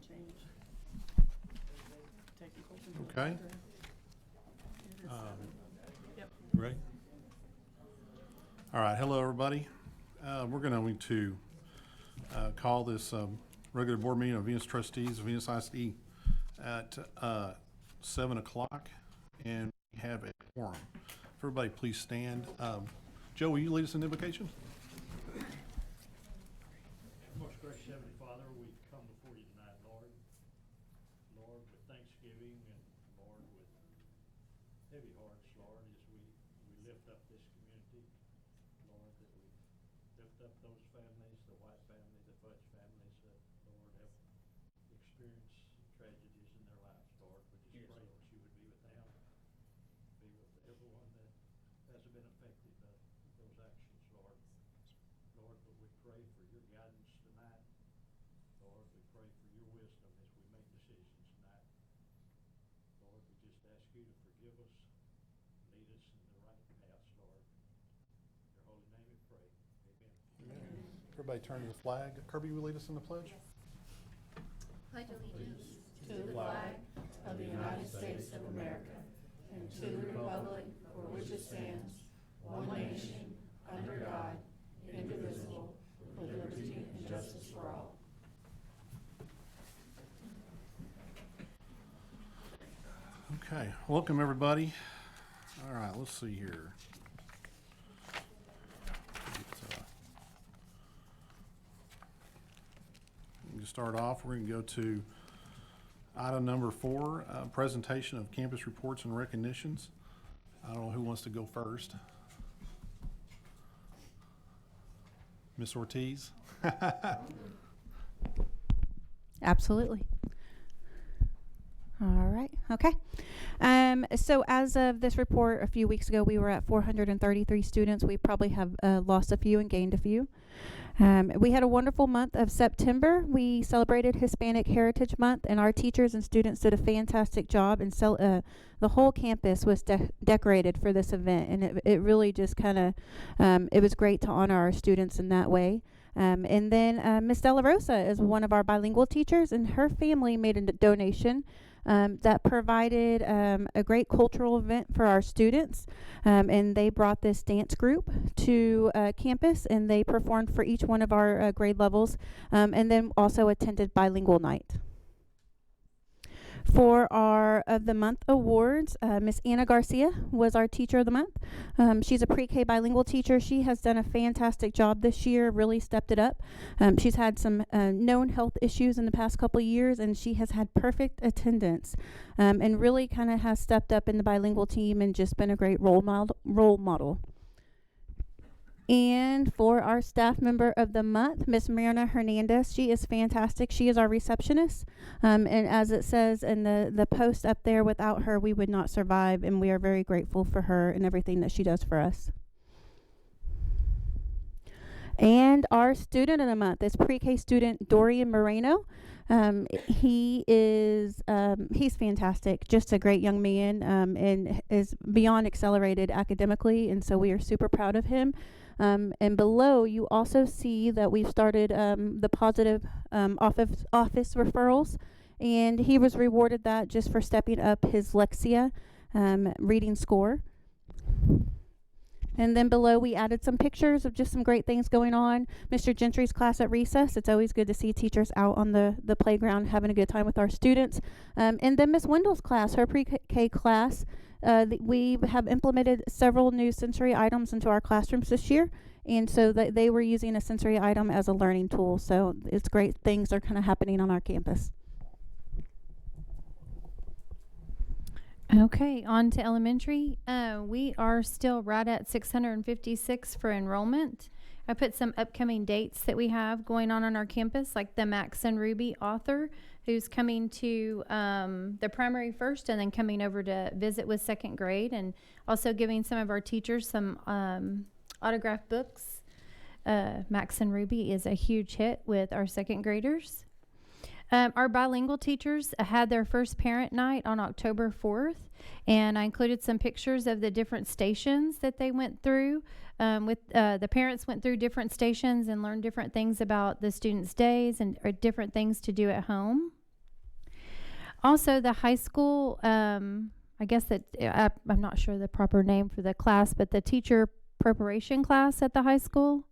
change. Technical. Okay. Yep. Ready? All right. Hello, everybody. We're going to call this regular board meeting of Venus Trustees of Venus ISD at 7 o'clock, and we have a quorum. If everybody please stand. Joe, will you lead us in invocation? Most gracious Heavenly Father, we come before you tonight, Lord. Lord, with thanksgiving and Lord, with heavy hearts, Lord, as we lift up this community. Lord, that we lift up those families, the White family, the Fudge families that, Lord, have experienced tragedies in their lives, Lord. We just pray that you would be with them, be with everyone that hasn't been affected by those actions, Lord. Lord, but we pray for your guidance tonight. Lord, we pray for your wisdom as we make decisions tonight. Lord, we just ask you to forgive us, lead us in the right paths, Lord. In your holy name we pray. Amen. Everybody turn to the flag. Kirby, will you lead us in the pledge? Pledge allegiance to the flag of the United States of America and to the republic for which it stands, one nation, under God, indivisible, with liberty and justice for all. Okay. Welcome, everybody. All right. Let's see here. To start off, we're going to go to item number 4, presentation of campus reports and recognitions. I don't know who wants to go first. Miss Ortiz? Absolutely. All right. Okay. So as of this report, a few weeks ago, we were at 433 students. We probably have lost a few and gained a few. We had a wonderful month of September. We celebrated Hispanic Heritage Month, and our teachers and students did a fantastic job. And the whole campus was decorated for this event, and it really just kind of it was great to honor our students in that way. And then Miss Della Rosa is one of our bilingual teachers, and her family made a donation that provided a great cultural event for our students. And they brought this dance group to campus, and they performed for each one of our grade levels, and then also attended bilingual night. For our of the month awards, Miss Anna Garcia was our teacher of the month. She's a pre-K bilingual teacher. She has done a fantastic job this year, really stepped it up. She's had some known health issues in the past couple of years, and she has had perfect attendance, and really kind of has stepped up in the bilingual team and just been a great role model. And for our staff member of the month, Miss Mirna Hernandez, she is fantastic. She is our receptionist. And as it says in the post up there, without her, we would not survive. And we are very grateful for her and everything that she does for us. And our student of the month is pre-K student Dorian Moreno. He's fantastic, just a great young man, and is beyond accelerated academically. And so we are super proud of him. And below, you also see that we've started the positive office referrals, and he was rewarded that just for stepping up his Lexia reading score. And then below, we added some pictures of just some great things going on. Mr. Gentry's class at recess. It's always good to see teachers out on the playground having a good time with our students. And then Miss Wendell's class, her pre-K class, we have implemented several new sensory items into our classrooms this year. And so they were using a sensory item as a learning tool. So it's great things are kind of happening on our campus. Okay, on to elementary. We are still right at 656 for enrollment. I put some upcoming dates that we have going on our campus, like the Max and Ruby author, who's coming to the primary first and then coming over to visit with second grade, and also giving some of our teachers some autographed books. Max and Ruby is a huge hit with our second graders. Our bilingual teachers had their first parent night on October 4th, and I included some pictures of the different stations that they went through. The parents went through different stations and learned different things about the students' days and different things to do at home. Also, the high school, I guess that I'm not sure the proper name for the class, but the teacher preparation class at the high school.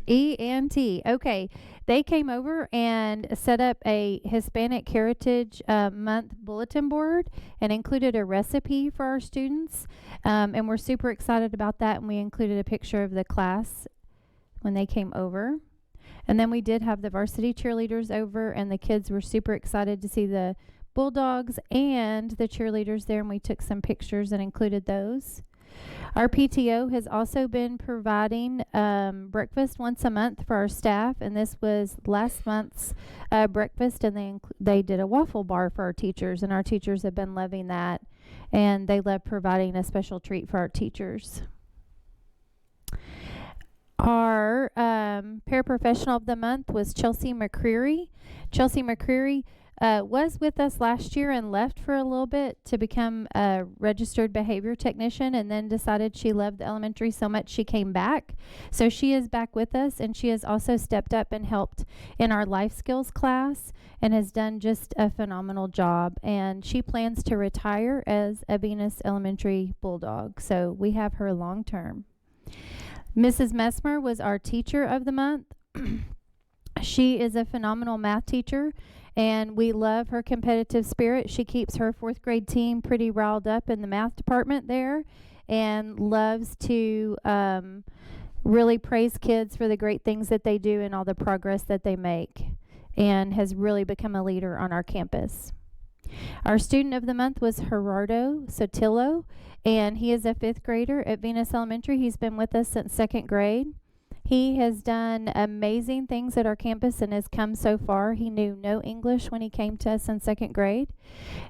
E&T. Okay. They came over and set up a Hispanic Heritage Month bulletin board and included a recipe for our students. And we're super excited about that. And we included a picture of the class when they came over. And then we did have the varsity cheerleaders over, and the kids were super excited to see the Bulldogs and the cheerleaders there. And we took some pictures and included those. Our PTO has also been providing breakfast once a month for our staff, and this was last month's breakfast, and they did a waffle bar for our teachers, and our teachers have been loving that, and they love providing a special treat for our teachers. Our paraprofessional of the month was Chelsea McCreary. Chelsea McCreary was with us last year and left for a little bit to become a registered behavior technician, and then decided she loved the elementary so much she came back. So she is back with us, and she has also stepped up and helped in our life skills class and has done just a phenomenal job. And she plans to retire as a Venus Elementary Bulldog. So we have her long term. Mrs. Messmer was our teacher of the month. She is a phenomenal math teacher, and we love her competitive spirit. She keeps her 4th grade team pretty riled up in the math department there, and loves to really praise kids for the great things that they do and all the progress that they make, and has really become a leader on our campus. Our student of the month was Gerardo Sotillo, and he is a 5th grader at Venus Elementary. He's been with us since 2nd grade. He has done amazing things at our campus and has come so far. He knew no English when he came to us in 2nd grade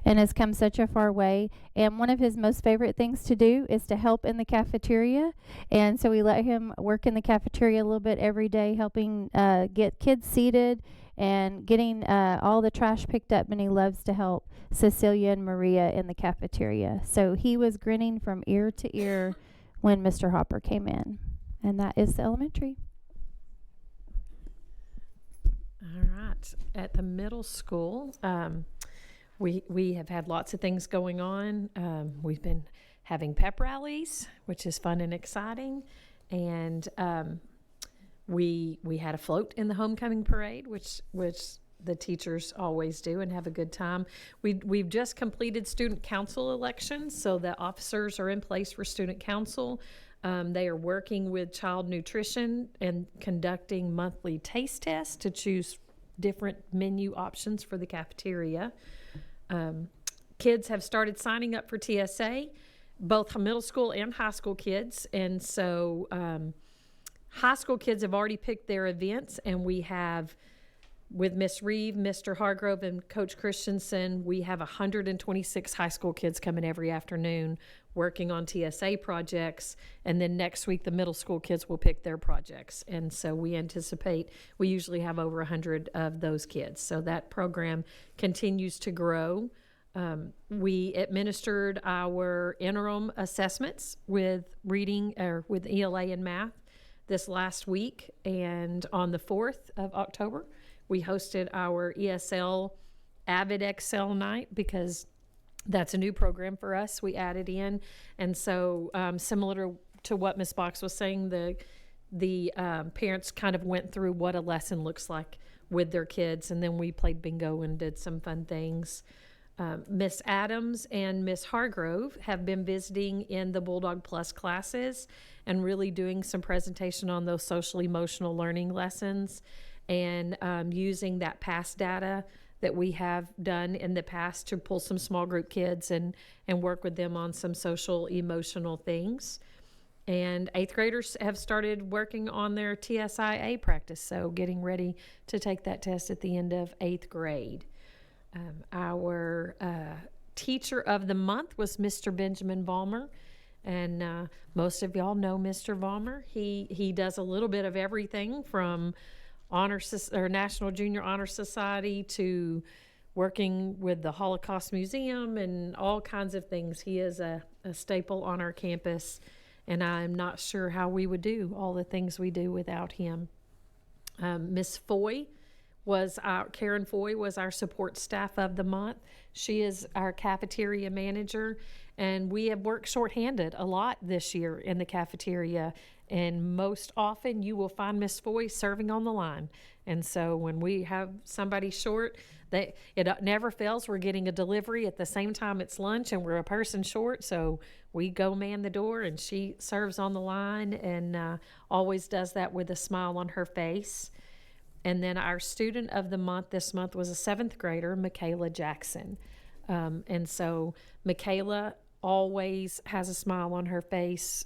and has come such a far way. And one of his most favorite things to do is to help in the cafeteria. And so we let him work in the cafeteria a little bit every day, helping get kids seated and getting all the trash picked up. And he loves to help Cecilia and Maria in the cafeteria. So he was grinning from ear to ear when Mr. Hopper came in. And that is the elementary. All right. At the middle school, we have had lots of things going on. We've been having pep rallies, which is fun and exciting. And we had a float in the homecoming parade, which the teachers always do and have a good time. We've just completed student council elections, so the officers are in place for student council. They are working with child nutrition and conducting monthly taste tests to choose different menu options for the cafeteria. Kids have started signing up for TSA, both middle school and high school kids. And so high school kids have already picked their events, and we have, with Miss Reeve, Mr. Hargrove, and Coach Christensen, we have 126 high school kids coming every afternoon working on TSA projects. And then next week, the middle school kids will pick their projects. And so we anticipate, we usually have over 100 of those kids. So that program continues to grow. We administered our interim assessments with reading, or with ELA and math this last week. And on the 4th of October, we hosted our ESL Avid Excel night, because that's a new program for us. We added in. And so similar to what Ms. Box was saying, the parents kind of went through what a lesson looks like with their kids. And then we played bingo and did some fun things. Miss Adams and Miss Hargrove have been visiting in the Bulldog Plus classes and really doing some presentation on those social emotional learning lessons, and using that past data that we have done in the past to pull some small group kids and work with them on some social emotional things. And 8th graders have started working on their TSIA practice, so getting ready to take that test at the end of 8th grade. Our teacher of the month was Mr. Benjamin Vollmer. And most of y'all know Mr. Vollmer. He does a little bit of everything, from National Junior Honor Society to working with the Holocaust Museum and all kinds of things. He is a staple on our campus, and I'm not sure how we would do all the things we do without him. Miss Foy was Karen Foy was our support staff of the month. She is our cafeteria manager, and we have worked shorthanded a lot this year in the cafeteria. And most often, you will find Miss Foy serving on the line. And so when we have somebody short, it never fails. We're getting a delivery at the same time it's lunch, and we're a person short. So we go man the door, and she serves on the line, and always does that with a smile on her face. And then our student of the month this month was a 7th grader, Michaela Jackson. And so Michaela always has a smile on her face.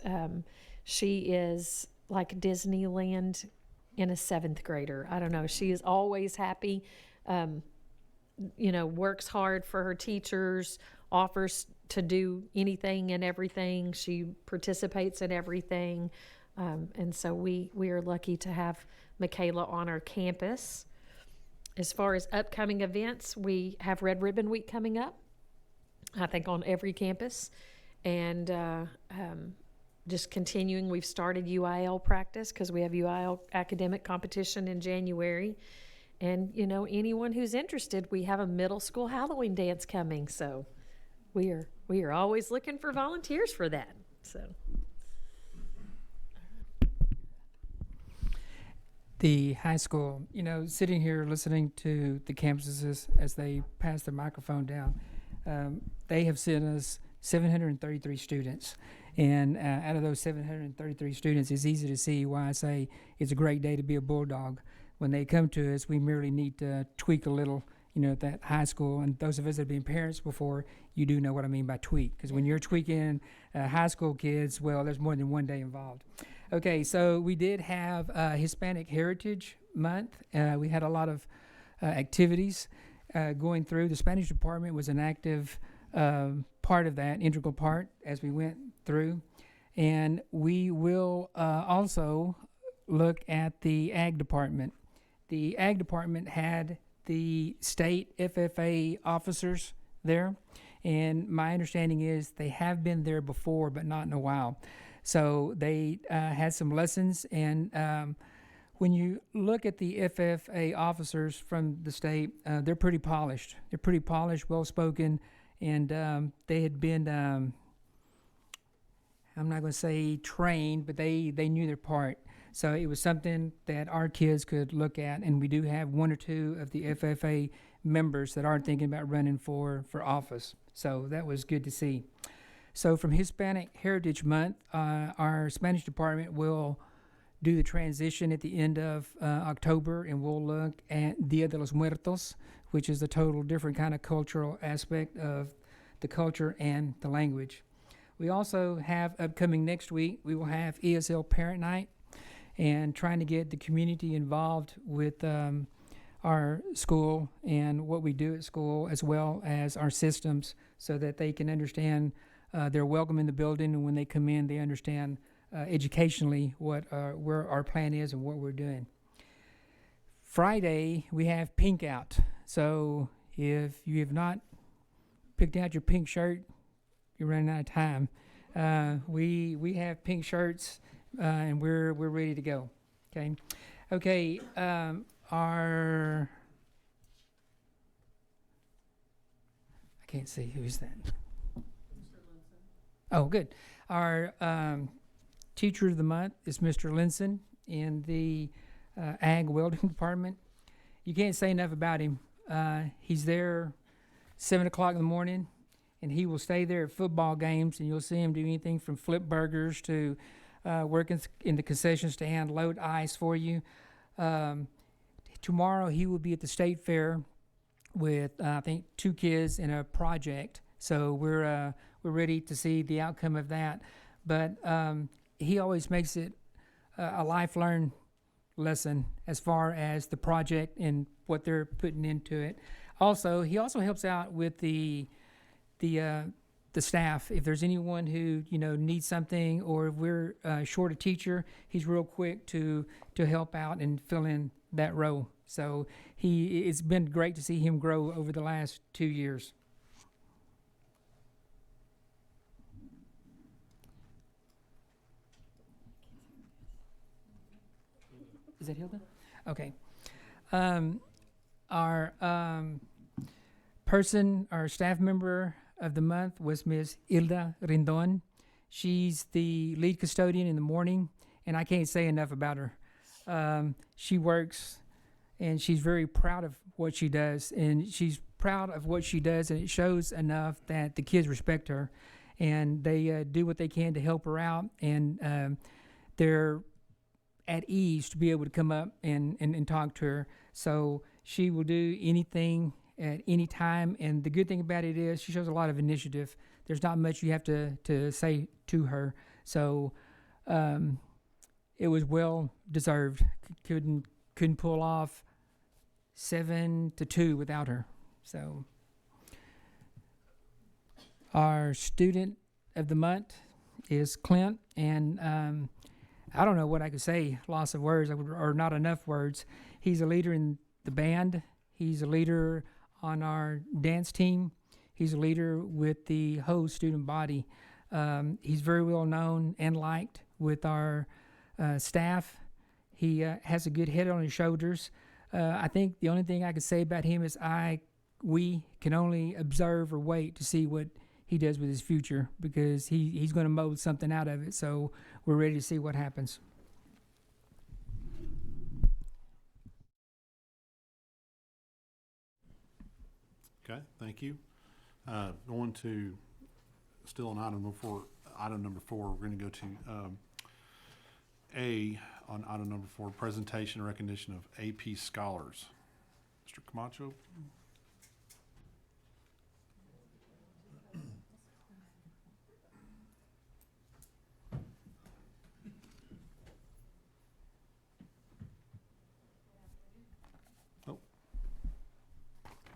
She is like Disneyland in a 7th grader. I don't know. She is always happy, works hard for her teachers, offers to do anything and everything. She participates in everything. And so we are lucky to have Michaela on our campus. As far as upcoming events, we have Red Ribbon Week coming up, I think on every campus. And just continuing, we've started UIL practice because we have UIL academic competition in January. And, anyone who's interested, we have a middle school Halloween dance coming. So we are always looking for volunteers for that. So. The high school, sitting here listening to the campuses as they pass their microphone down, they have sent us 733 students. And out of those 733 students, it's easy to see why I say it's a great day to be a Bulldog. When they come to us, we merely need to tweak a little, that high school. And those of us that have been parents before, you do know what I mean by tweak. Because when you're tweaking high school kids, well, there's more than one day involved. Okay, so we did have Hispanic Heritage Month. We had a lot of activities going through. The Spanish department was an active part of that, integral part, as we went through. And we will also look at the Ag department. The Ag department had the state FFA officers there. And my understanding is they have been there before, but not in a while. So they had some lessons, and when you look at the FFA officers from the state, they're pretty polished. They're pretty polished, well-spoken, and they had been, I'm not going to say trained, but they knew their part. So it was something that our kids could look at, and we do have 1 or 2 of the FFA members that are thinking about running for office. So that was good to see. So from Hispanic Heritage Month, our Spanish department will do the transition at the end of October, and we'll look at Dia de los Muertos, which is a total different kind of cultural aspect of the culture and the language. We also have upcoming next week, we will have ESL Parent Night, and trying to get the community involved with our school and what we do at school, as well as our systems, so that they can understand they're welcome in the building, and when they come in, they understand educationally where our plan is and what we're doing. Friday, we have Pink Out. So if you have not picked out your pink shirt, you're running out of time. We have pink shirts, and we're ready to go. Okay. I can't see, who is that? Oh, good. Our teacher of the month is Mr. Linson in the Ag Welding Department. You can't say enough about him. He's there 7 o'clock in the morning, and he will stay there at football games, and you'll see him do anything from flip burgers to working in the concession stand, load ice for you. Tomorrow he will be at the state fair with, I think, 2 kids in a project. So we're ready to see the outcome of that. But he always makes it a life-learned lesson as far as the project and what they're putting into it. Also, he also helps out with the staff. If there's anyone who needs something, or if we're short a teacher, he's real quick to help out and fill in that role. So it's been great to see him grow over the last 2 years. Is that Hilda? Okay. Our our staff member of the month was Ms. Hilda Rindon. She's the lead custodian in the morning, and I can't say enough about her. She works, and she's very proud of what she does, and she's proud of what she does, and it shows enough that the kids respect her, and they do what they can to help her out, and they're at ease to be able to come up and talk to her. So she will do anything at any time, and the good thing about it is she shows a lot of initiative. There's not much you have to say to her, so it was well deserved. Couldn't pull off 7 to 2 without her. So our student of the month is Clint, and I don't know what I could say. Loss of words, or not enough words. He's a leader in the band. He's a leader on our dance team. He's a leader with the whole student body. He's very well known and liked with our staff. He has a good head on his shoulders. I think the only thing I could say about him is we can only observe or wait to see what he does with his future, because he's going to mold something out of it. So we're ready to see what happens. Okay, thank you. Going to, still on item number four, we're going to go to on item number 4, presentation and recognition of AP scholars. Mr. Camacho?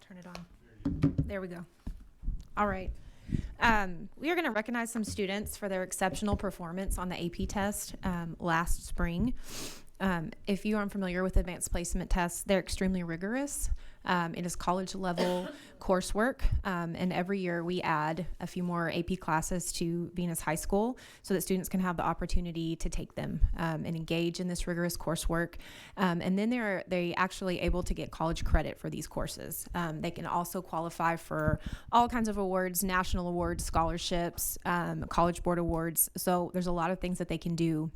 Turn it on. There we go. All right. We are going to recognize some students for their exceptional performance on the AP test last spring. If you aren't familiar with advanced placement tests, they're extremely rigorous. It is college level coursework, and every year we add a few more AP classes to Venus High School so that students can have the opportunity to take them and engage in this rigorous coursework. And then they actually able to get college credit for these courses. They can also qualify for all kinds of awards, national awards, scholarships, College Board awards. So there's a lot of things that they can do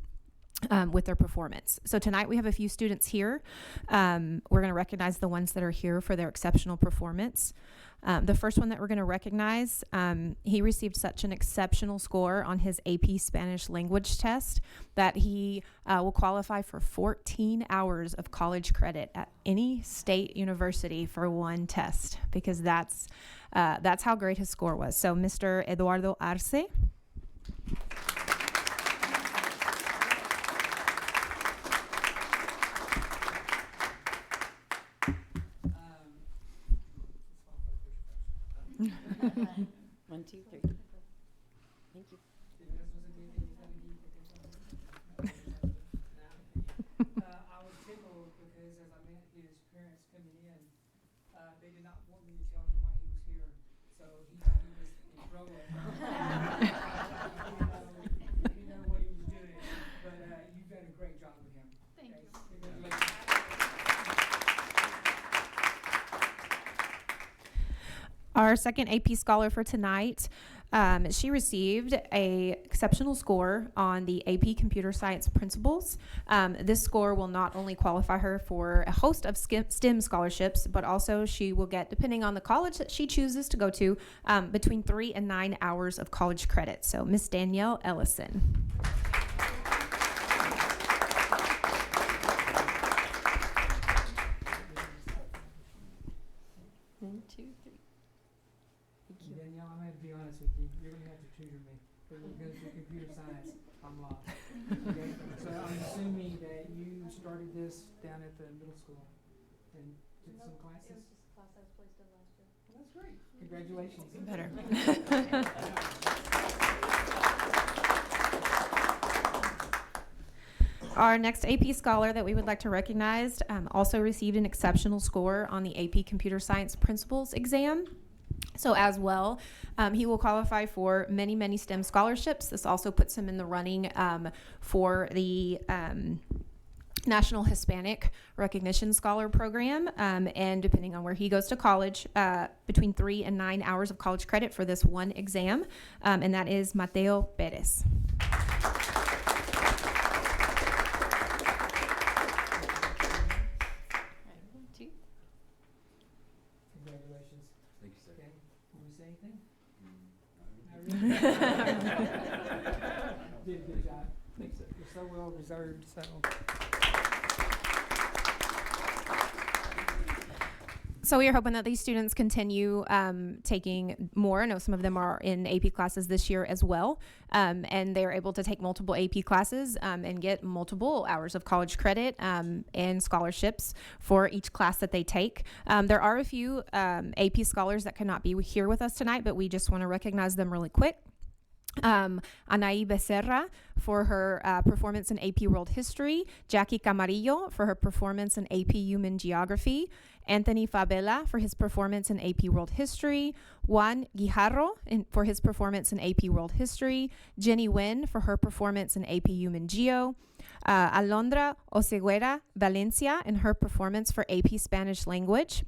with their performance. So tonight we have a few students here. We're going to recognize the ones that are here for their exceptional performance. The first one that we're going to recognize, he received such an exceptional score on his AP Spanish language test that he will qualify for 14 hours of college credit at any state university for one test, because that's how great his score was. So Mr. Eduardo Arce. One, two, three. Thank you. I was tickled because as I met his parents coming in, they did not want me to tell him why he was here. So he thought he was in trouble. He didn't know what he was doing, but you've done a great job with him. Thank you. Congratulations. Our second AP scholar for tonight, she received a exceptional score on the AP Computer Science Principles. This score will not only qualify her for a host of STEM scholarships, but also she will get, depending on the college that she chooses to go to, between 3 and 9 hours of college credit. So Miss Danielle Ellison. One, two, three. Danielle, I'm going to be honest with you. You're going to have to tutor me. But when it goes to computer science, I'm lost. Okay? So I'm assuming that you started this down at the middle school and took some classes? It was just a class I was placed in last year. Well, that's great. Congratulations. Better. Our next AP scholar that we would like to recognize also received an exceptional score on the AP Computer Science Principles exam. So as well, he will qualify for many, many STEM scholarships. This also puts him in the running for the National Hispanic Recognition Scholar Program, and depending on where he goes to college, between 3 and 9 hours of college credit for this one exam, and that is Mateo Perez. Congratulations. Thank you, sir. Okay, can we say anything? Did a good job. Thanks, sir. You're so well reserved, so. So we are hoping that these students continue taking more. I know some of them are in AP classes this year as well, and they're able to take multiple AP classes and get multiple hours of college credit and scholarships for each class that they take. There are a few AP scholars that could not be here with us tonight, but we just want to recognize them really quick. Anaí Becerra for her performance in AP World History, Jackie Camarillo for her performance in AP Human Geography, Anthony Fabela for his performance in AP World History, Juan Guijarro for his performance in AP World History, Jenny Nguyen for her performance in AP Human Geo, Alondra Oseguera Valencia in her performance for AP Spanish Language,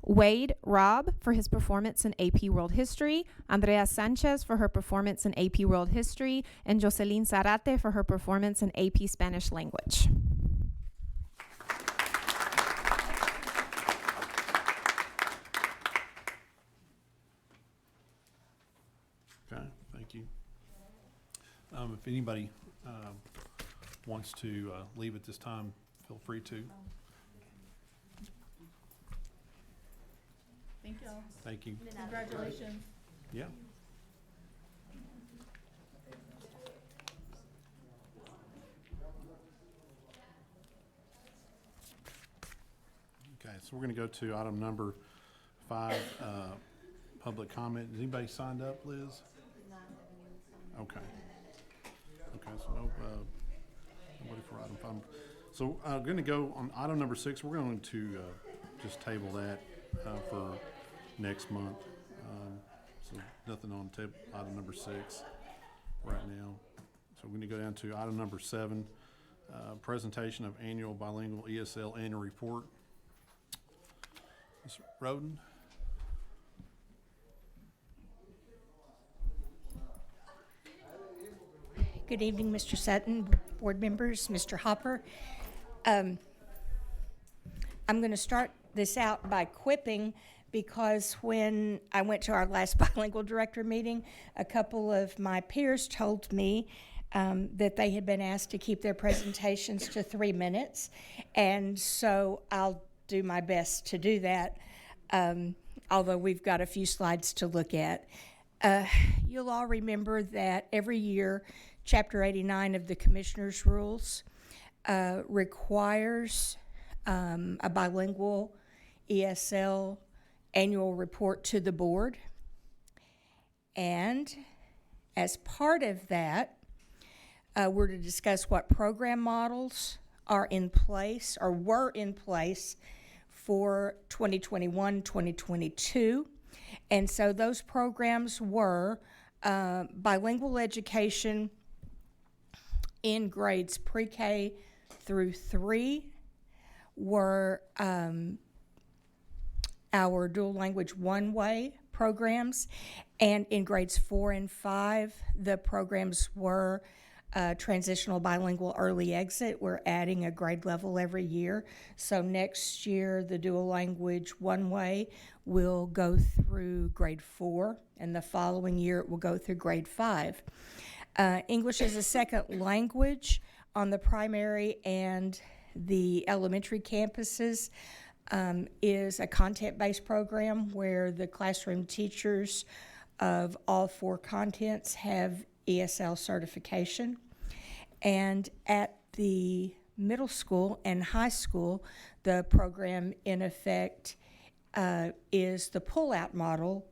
Wade Robb for his performance in AP World History, Andrea Sanchez for her performance in AP World History, and Jocelyn Zarate for her performance in AP Spanish Language. Okay, thank you. If anybody wants to leave at this time, feel free to. Thank you. Thank you. Congratulations. Yeah. Okay, so we're going to go to item number 5, public comment. Is anybody signed up, Liz? Okay. Okay, so nobody for item 5. So I'm going to go on item number 6. We're going to just table that for next month. So nothing on item number 6 right now. So we're going to go down to item number 7, presentation of annual bilingual ESL annual report. Ms. Roden? Good evening, Mr. Sutton, board members, Mr. Hopper. I'm going to start this out by quipping because when I went to our last bilingual director meeting, a couple of my peers told me that they had been asked to keep their presentations to 3 minutes, and so I'll do my best to do that, although we've got a few slides to look at. You'll all remember that every year, Chapter 89 of the Commissioner's Rules requires a bilingual ESL annual report to the board. And as part of that, we're to discuss what program models are in place or were in place for 2021, 2022. And so those programs were bilingual education in grades pre-K through 3, were our dual language one-way programs, and in grades 4 and 5, the programs were transitional bilingual early exit. We're adding a grade level every year. So next year, the dual language one-way will go through grade 4, and the following year it will go through grade 5. English as a second language on the primary and the elementary campuses is a content-based program where the classroom teachers of all 4 contents have ESL certification. And at the middle school and high school, the program in effect is the pull-out model,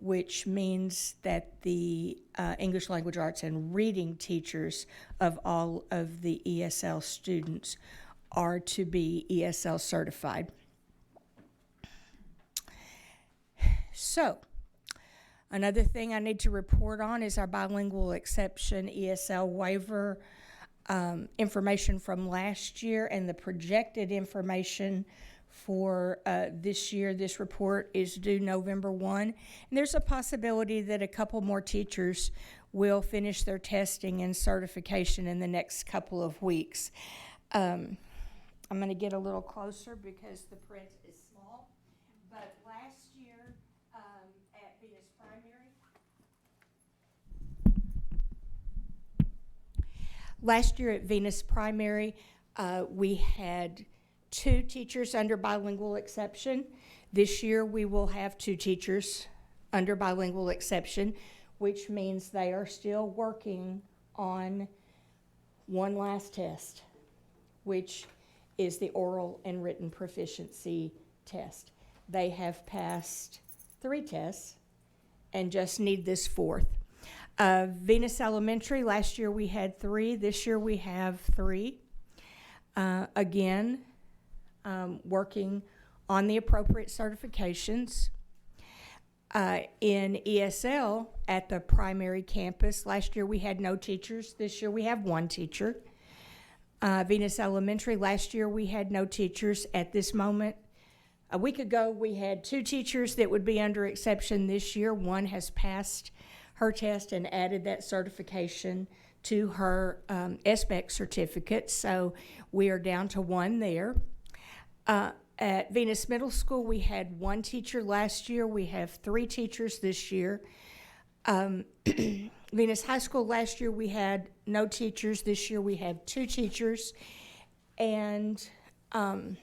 which means that the English language arts and reading teachers of all of the ESL students are to be ESL certified. So, another thing I need to report on is our bilingual exception ESL waiver information from last year and the projected information for this year. This report is due November 1. And there's a possibility that a couple more teachers will finish their testing and certification in the next couple of weeks. I'm going to get a little closer because the print is small. But last year at Venus Primary, we had 2 teachers under bilingual exception. This year we will have 2 teachers under bilingual exception, which means they are still working on one last test, which is the oral and written proficiency test. They have passed 3 tests and just need this 4th. Venus Elementary, last year we had 3, this year we have 3. Again, working on the appropriate certifications. In ESL at the primary campus, last year we had no teachers, this year we have 1 teacher. Venus Elementary, last year we had no teachers. At this moment, a week ago we had 2 teachers that would be under exception this year. 1 has passed her test and added that certification to her SBEC certificate, so we are down to 1 there. At Venus Middle School, we had 1 teacher last year. We have 3 teachers this year. Venus High School, last year we had no teachers. This year we have 2 teachers. And at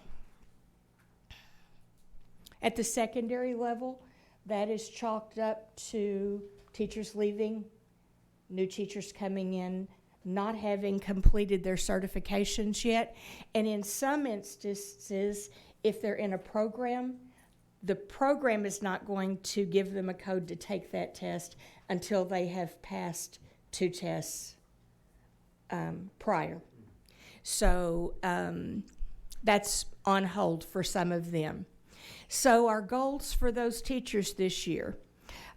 the secondary level, that is chalked up to teachers leaving, new teachers coming in, not having completed their certifications yet. And in some instances, if they're in a program, the program is not going to give them a code to take that test until they have passed 2 tests prior. So that's on hold for some of them. So our goals for those teachers this year,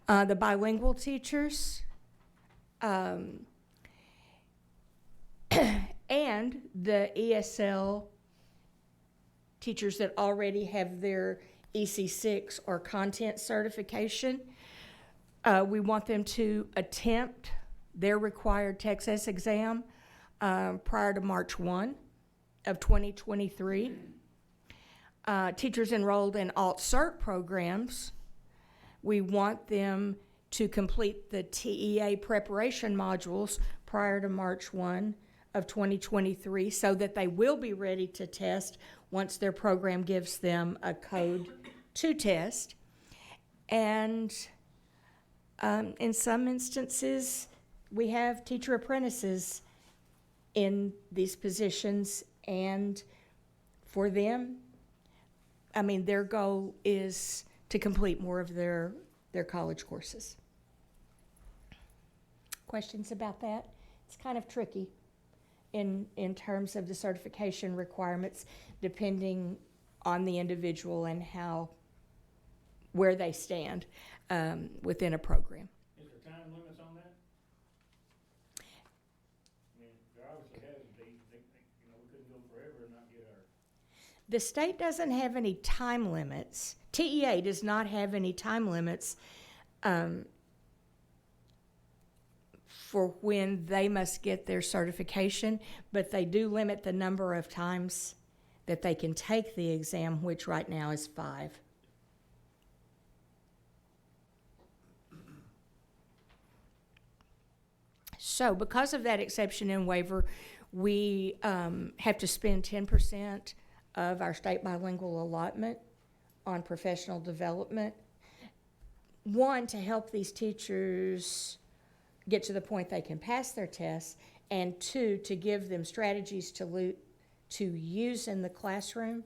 the bilingual teachers, and the ESL teachers that already have their EC6 or content certification, we want them to attempt their required Texas exam prior to March 1 of 2023. Teachers enrolled in alt-cert programs, we want them to complete the TEA preparation modules prior to March 1 of 2023 so that they will be ready to test once their program gives them a code to test. And in some instances, we have teacher apprentices in these positions, and for them, I mean, their goal is to complete more of their college courses. Questions about that? It's kind of tricky in terms of the certification requirements, depending on the individual and where they stand within a program. Is there time limits on that? I mean, there obviously has to be. We couldn't go forever and not get our. The state doesn't have any time limits. TEA does not have any time limits for when they must get their certification, but they do limit the number of times that they can take the exam, which right now is 5. So because of that exception and waiver, we have to spend 10% of our state bilingual allotment on professional development. 1, to help these teachers get to the point they can pass their tests, and 2, to give them strategies to use in the classroom,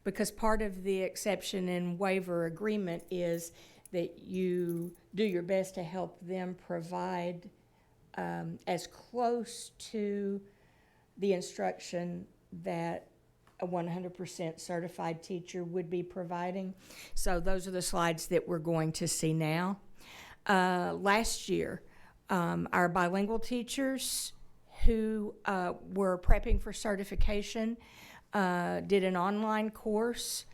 because part of the exception and waiver agreement is that you do your best to help them provide as close to the instruction that a 100% certified teacher would be providing. So those are the slides that we're going to see now. Last year, our bilingual teachers who were prepping for certification did an online course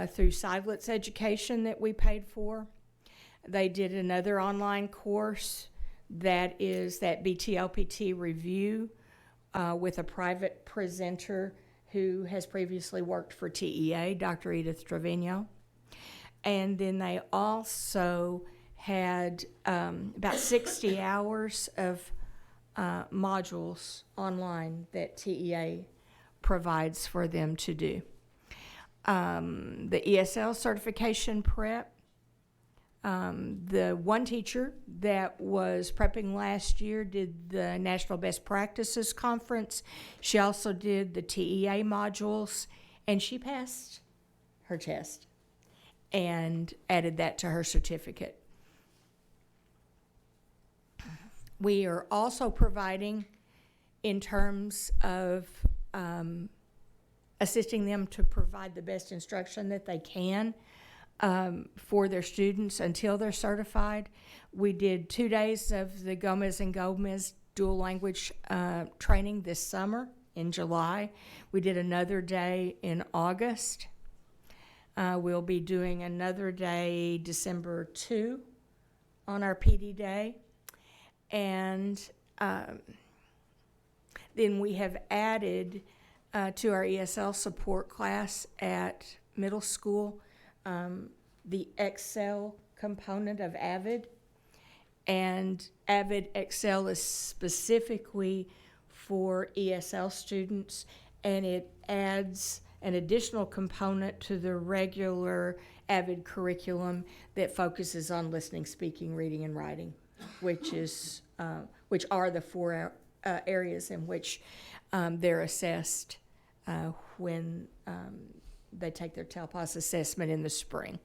through Silence Education that we paid for. They did another online course that is that BTLPT review with a private presenter who has previously worked for TEA, Dr. Edith Trevino. And then they also had about 60 hours of modules online that TEA provides for them to do. The ESL certification prep, the one teacher that was prepping last year did the National Best Practices Conference. She also did the TEA modules, and she passed her test and added that to her certificate. We are also providing, in terms of assisting them to provide the best instruction that they can for their students until they're certified. We did 2 days of the Gomez and Gomez dual language training this summer in July. We did another day in August. We'll be doing another day December 2 on our PD day. And then we have added to our ESL support class at middle school the Excel component of AVID. And AVID Excel is specifically for ESL students, and it adds an additional component to the regular AVID curriculum that focuses on listening, speaking, reading, and writing, which are the four areas in which they're assessed when they take their TELPAS assessment in the spring.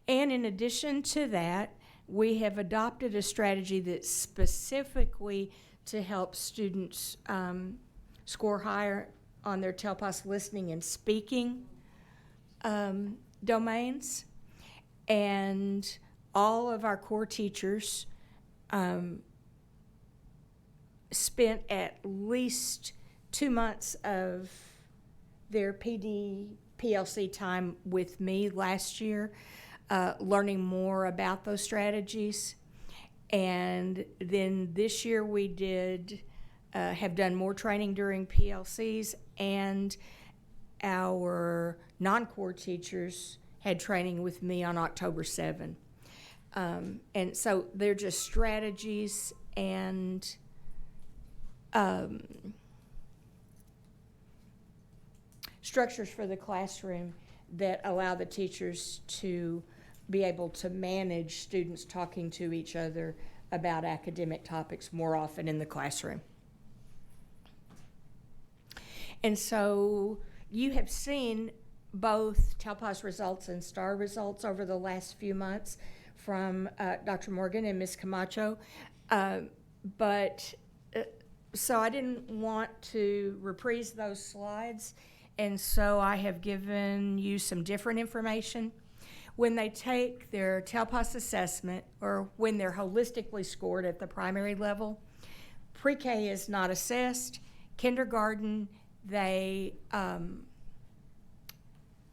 And in addition to that, we have adopted a strategy that's specifically to help students score higher on their TELPAS listening and speaking domains. And all of our core teachers spent at least 2 months of their PLC time with me last year, learning more about those strategies. And then this year we did have done more training during PLCs, and our non-core teachers had training with me on October 7. And so they're just strategies and structures for the classroom that allow the teachers to be able to manage students talking to each other about academic topics more often in the classroom. And so you have seen both TELPAS results and STAR results over the last few months from Dr. Morgan and Ms. Camacho. So I didn't want to reprise those slides, and so I have given you some different information. When they take their TELPAS assessment, or when they're holistically scored at the primary level, pre-K is not assessed. Kindergarten, they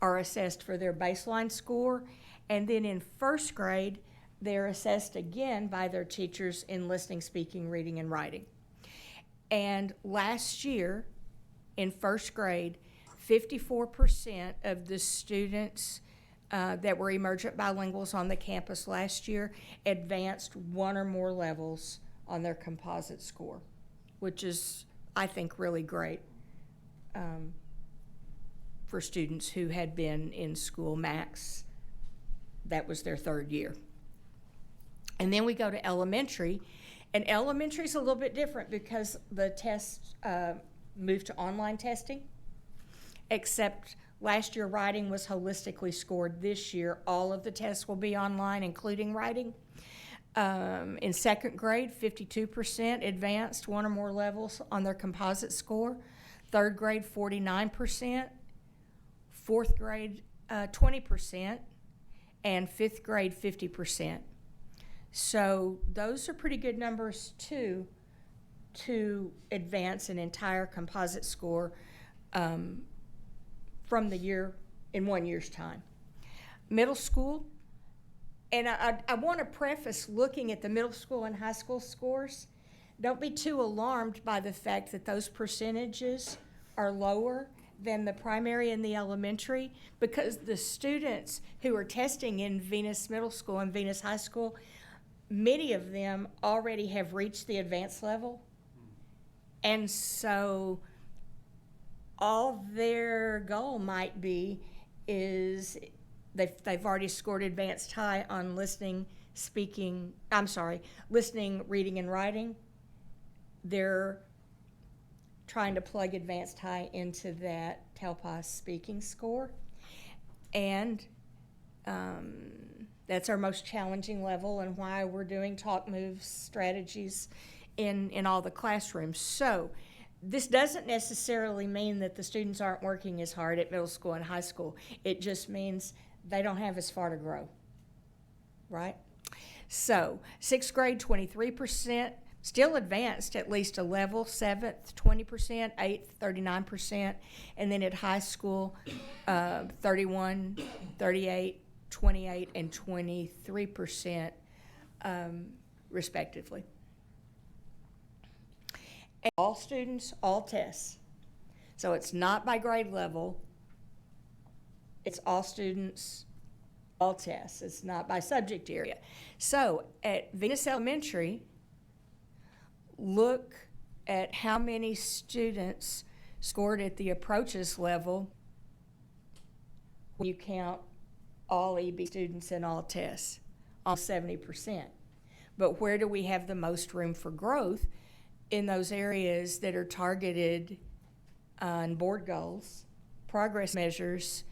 are assessed for their baseline score. And then in first grade, they're assessed again by their teachers in listening, speaking, reading, and writing. And last year, in first grade, 54% of the students that were emergent bilinguals on the campus last year advanced one or more levels on their composite score, which is, I think, really great for students who had been in school max. That was their third year. And then we go to elementary, and elementary is a little bit different because the tests moved to online testing, except last year writing was holistically scored. This year, all of the tests will be online, including writing. In second grade, 52% advanced one or more levels on their composite score. Third grade, 49%. Fourth grade, 20%. And fifth grade, 50%. So those are pretty good numbers too, to advance an entire composite score from the year in 1 year's time. Middle school, and I want to preface looking at the middle school and high school scores. Don't be too alarmed by the fact that those percentages are lower than the primary and the elementary, because the students who are testing in Venus Middle School and Venus High School, many of them already have reached the advanced level. And so all their goal might be is they've already scored advanced high on listening, reading, and writing. They're trying to plug advanced high into that TELPA speaking score. And that's our most challenging level, and why we're doing talk moves strategies in all the classrooms. So this doesn't necessarily mean that the students aren't working as hard at middle school and high school. It just means they don't have as far to grow, right? So 6th grade, 23%, still advanced at least a level. 7th, 20%, 8th, 39%, and then at high school, 31, 38, 28, and 23%, respectively. And all students, all tests. So it's not by grade level. It's all students, all tests. It's not by subject area. So at Venus Elementary, look at how many students scored at the approaches level when you count all EB students and all tests, all 70%. But where do we have the most room for growth? In those areas that are targeted on board goals, progress measures,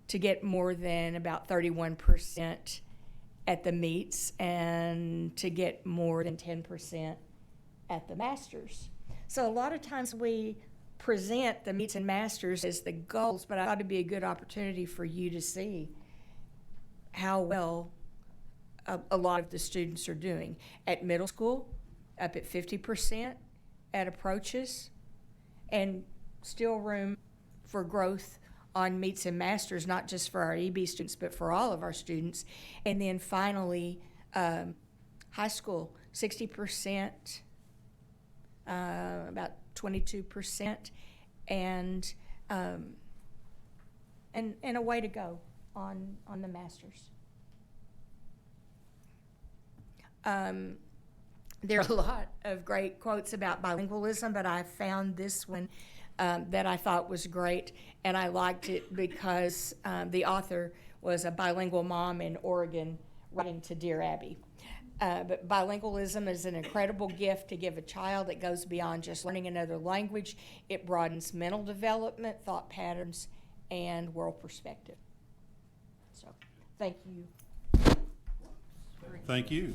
to get more than about 31% at the meets, and to get more than 10% at the masters. So a lot of times we present the meets and masters as the goals, but I thought it'd be a good opportunity for you to see how well a lot of the students are doing. At middle school, up at 50% at approaches, and still room for growth on meets and masters, not just for our EB students, but for all of our students. And then finally, high school, 60%, about 22%, and a way to go on the masters. There are a lot of great quotes about bilingualism, but I found this one that I thought was great, and I liked it because the author was a bilingual mom in Oregon writing to Dear Abby. But bilingualism is an incredible gift to give a child. It goes beyond just learning another language. It broadens mental development, thought patterns, and world perspective. So, thank you. Thank you.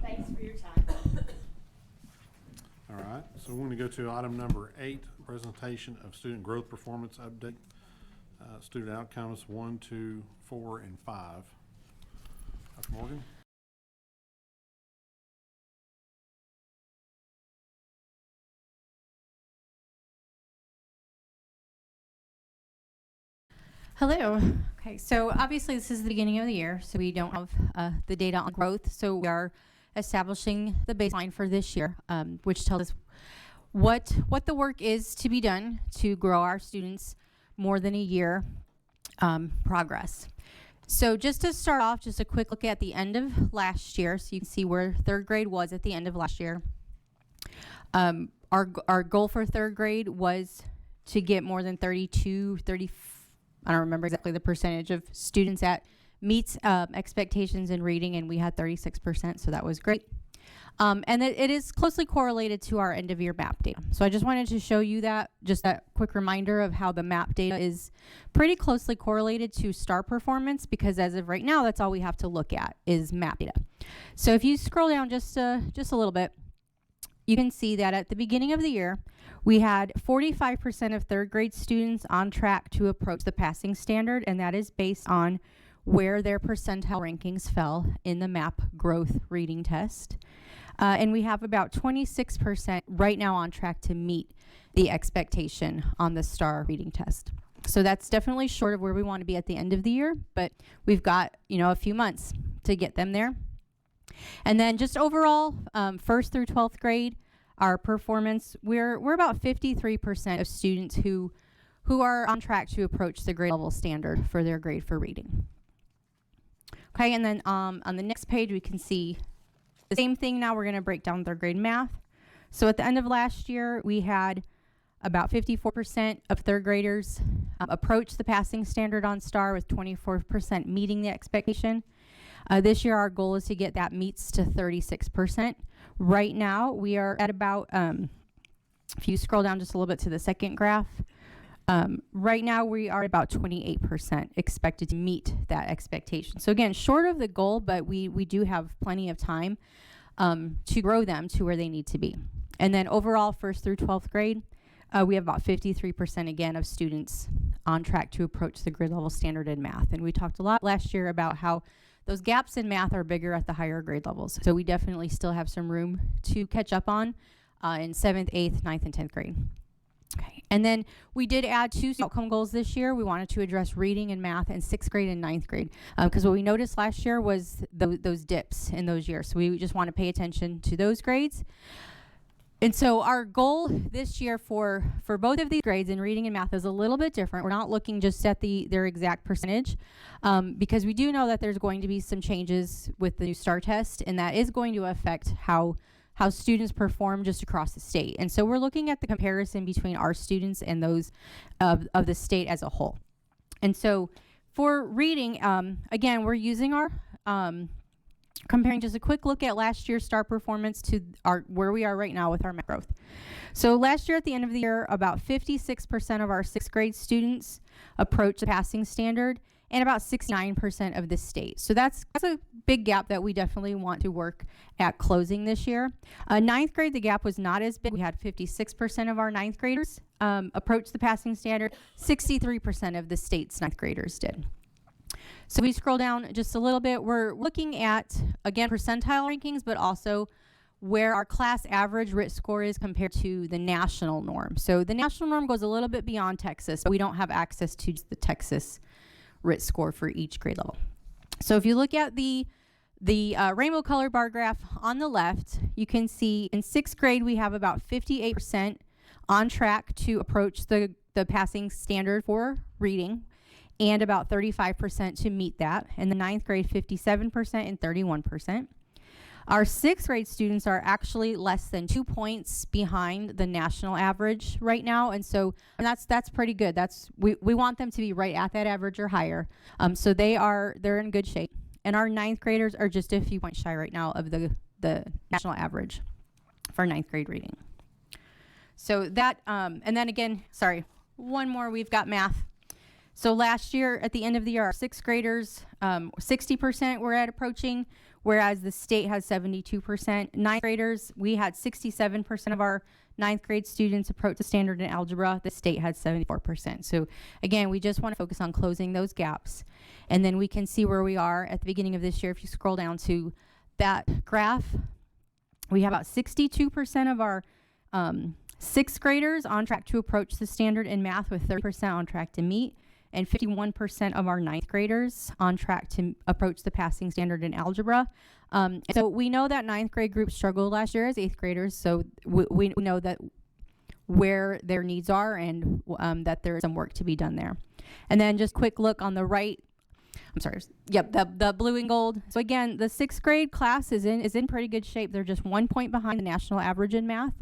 Thanks for your time. All right, so we're going to go to item number 8, presentation of student growth performance update. Student outcomes 1, 2, 4, and 5. Dr. Morgan? Hello. Okay, so obviously this is the beginning of the year, so we don't have the data on growth. So we are establishing the baseline for this year, which tells us what the work is to be done to grow our students more than a year progress. So just to start off, just a quick look at the end of last year, so you can see where third grade was at the end of last year. Our goal for third grade was to get more than 30, I don't remember exactly the percentage of students at meets expectations in reading, and we had 36%, so that was great. And it is closely correlated to our end of year MAP data. So I just wanted to show you that, just that quick reminder of how the MAP data is pretty closely correlated to STAR performance, because as of right now, that's all we have to look at is MAP data. So if you scroll down just a little bit, you can see that at the beginning of the year, we had 45% of third grade students on track to approach the passing standard, and that is based on where their percentile rankings fell in the MAP growth reading test. And we have about 26% right now on track to meet the expectation on the STAR reading test. So that's definitely short of where we want to be at the end of the year, but we've got, a few months to get them there. And then just overall, 1st through 12th grade, our performance, we're about 53% of students who are on track to approach the grade level standard for their grade for reading. Okay, and then on the next page, we can see the same thing. Now we're going to break down their grade math. So at the end of last year, we had about 54% of third graders approach the passing standard on STAR, with 24% meeting the expectation. This year, our goal is to get that meets to 36%. Right now, we are at about, if you scroll down just a little bit to the second graph, right now we are about 28% expected to meet that expectation. So again, short of the goal, but we do have plenty of time to grow them to where they need to be. And then overall, 1st through 12th grade, we have about 53% again of students on track to approach the grade level standard in math. And we talked a lot last year about how those gaps in math are bigger at the higher grade levels. So we definitely still have some room to catch up on in 7th, 8th, 9th, and 10th grade. Okay. And then we did add 2 outcome goals this year. We wanted to address reading and math in 6th grade and 9th grade, because what we noticed last year was those dips in those years. So we just want to pay attention to those grades. And so our goal this year for both of these grades in reading and math is a little bit different. We're not looking just at their exact percentage, because we do know that there's going to be some changes with the new STAR test, and that is going to affect how students perform just across the state. And so we're looking at the comparison between our students and those of the state as a whole. And so for reading, again, we're using our comparing just a quick look at last year's STAR performance to where we are right now with our math growth. So last year at the end of the year, about 56% of our 6th grade students approached the passing standard, and about 69% of the state. So that's a big gap that we definitely want to work at closing this year. 9th grade, the gap was not as big. We had 56% of our 9th graders approach the passing standard. 63% of the state's 9th graders did. So we scroll down just a little bit. We're looking at, again, percentile rankings, but also where our class average RIT score is compared to the national norm. So the national norm goes a little bit beyond Texas, but we don't have access to just the Texas RIT score for each grade level. So if you look at the rainbow color bar graph on the left, you can see in 6th grade we have about 58% on track to approach the passing standard for reading, and about 35% to meet that. In the 9th grade, 57% and 31%. Our 6th grade students are actually less than 2 points behind the national average right now, and so that's pretty good. We want them to be right at that average or higher. So they're in good shape. And our 9th graders are just a few points shy right now of the national average for 9th grade reading. So that, and then again, sorry, one more, we've got math. So last year, at the end of the year, our 6th graders, 60% were at approaching, whereas the state has 72%. 9th graders, we had 67% of our 9th grade students approach the standard in algebra. The state had 74%. So again, we just want to focus on closing those gaps. And then we can see where we are at the beginning of this year. If you scroll down to that graph, we have about 62% of our 6th graders on track to approach the standard in math, with 30% on track to meet, and 51% of our 9th graders on track to approach the passing standard in algebra. So we know that 9th grade group struggled last year as 8th graders, so we know that where their needs are, and that there's some work to be done there. And then just quick look on the right, I'm sorry, yep, the blue and gold. So again, the 6th grade class is in pretty good shape. They're just 1 point behind the national average in math.